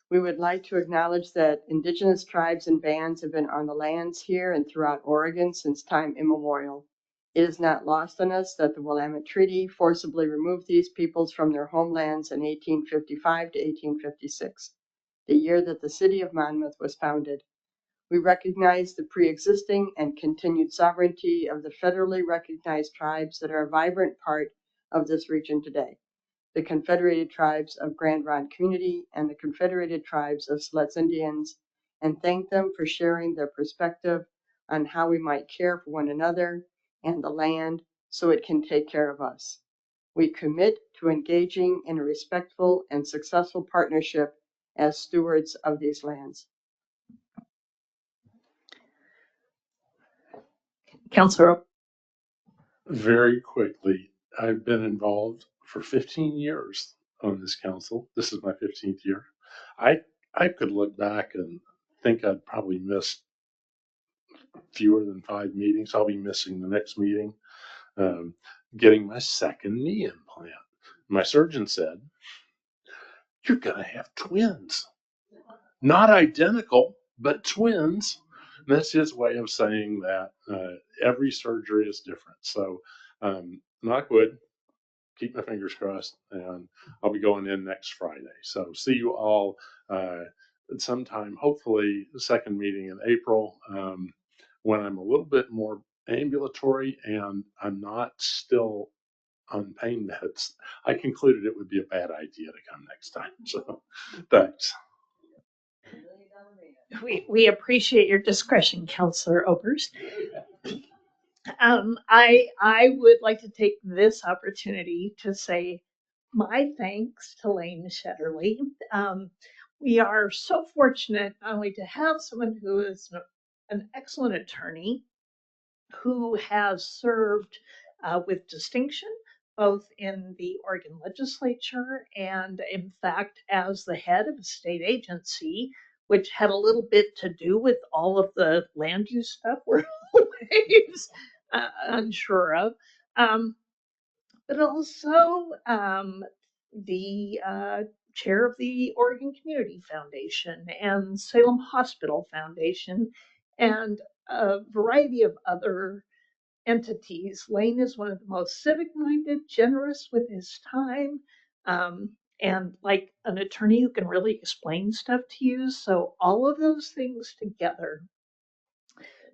We would like to acknowledge that indigenous tribes and bands have been on the lands here and throughout Oregon since time immemorial. It is not lost on us that the Willamette Treaty forcibly removed these peoples from their homelands in 1855 to 1856, the year that the city of Monmouth was founded. We recognize the pre-existing and continued sovereignty of the federally recognized tribes that are a vibrant part of this region today, the Confederated Tribes of Grand Ronde Community and the Confederated Tribes of Siletz Indians, and thank them for sharing their perspective on how we might care for one another and the land so it can take care of us. We commit to engaging in a respectful and successful partnership as stewards of these lands. Councillor. Very quickly, I've been involved for 15 years on this council. This is my 15th year. I could look back and think I'd probably missed fewer than 5 meetings. I'll be missing the next meeting. Getting my second knee implant. My surgeon said, "You're going to have twins. Not identical, but twins." And that's his way of saying that every surgery is different. So, knock wood, keep my fingers crossed, and I'll be going in next Friday. So, see you all sometime, hopefully, the second meeting in April, when I'm a little bit more ambulatory and I'm not still on pain meds. I concluded it would be a bad idea to come next time. So, thanks. We appreciate your discretion, Councillor Oberst. I would like to take this opportunity to say my thanks to Lane Shetterly. We are so fortunate not only to have someone who is an excellent attorney, who has served with distinction both in the Oregon legislature and, in fact, as the head of a state agency, which had a little bit to do with all of the land use stuff we're always unsure of. But also the chair of the Oregon Community Foundation and Salem Hospital Foundation and a variety of other entities. Lane is one of the most civic-minded, generous with his time, and like an attorney who can really explain stuff to you. So all of those things together,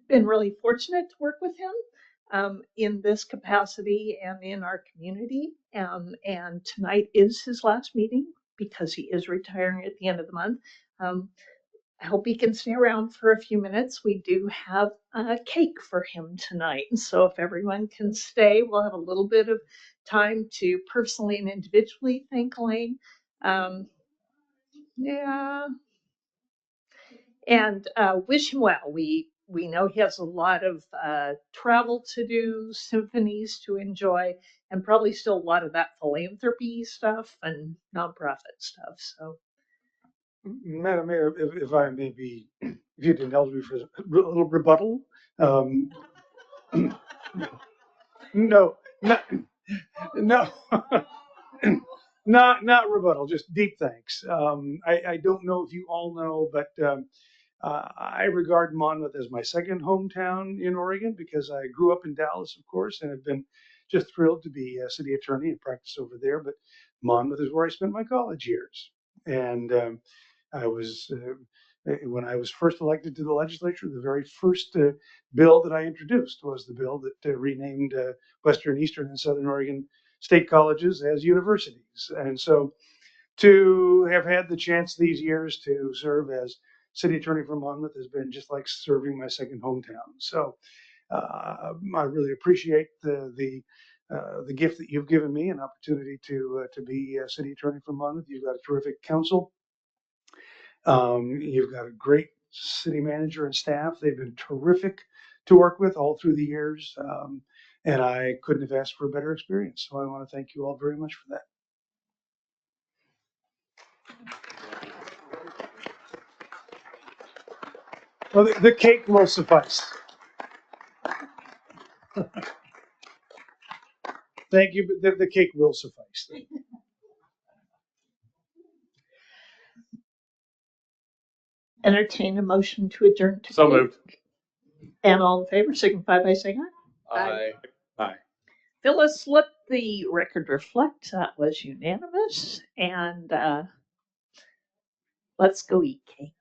been really fortunate to work with him in this capacity and in our community. And tonight is his last meeting because he is retiring at the end of the month. I hope he can stay around for a few minutes. We do have a cake for him tonight. So if everyone can stay, we'll have a little bit of time to personally and individually thank Lane. Yeah. And wish him well. We know he has a lot of travel to do, symphonies to enjoy, and probably still a lot of that philanthropy stuff and nonprofit stuff. So Madam Mayor, if I may be, if you'd indulge me for a little rebuttal. No, not, no, not rebuttal, just deep thanks. I don't know if you all know, but I regard Monmouth as my second hometown in Oregon because I grew up in Dallas, of course, and have been just thrilled to be a city attorney and practice over there. But Monmouth is where I spent my college years. And I was, when I was first elected to the legislature, the very first bill that I introduced was the bill that renamed Western, Eastern, and Southern Oregon state colleges as universities. And so to have had the chance these years to serve as city attorney for Monmouth has been just like serving my second hometown. So I really appreciate the gift that you've given me, an opportunity to be city attorney for Monmouth. You've got a terrific council. You've got a great city manager and staff. They've been terrific to work with all through the years. And I couldn't have asked for a better experience. So I want to thank you all very much for that. Well, the cake will suffice. Thank you, but the cake will suffice. entertain a motion to adjourn to So moved. And all in favor signify by saying aye. Aye. Phyllis, let the record reflect that was unanimous. And let's go eat cake.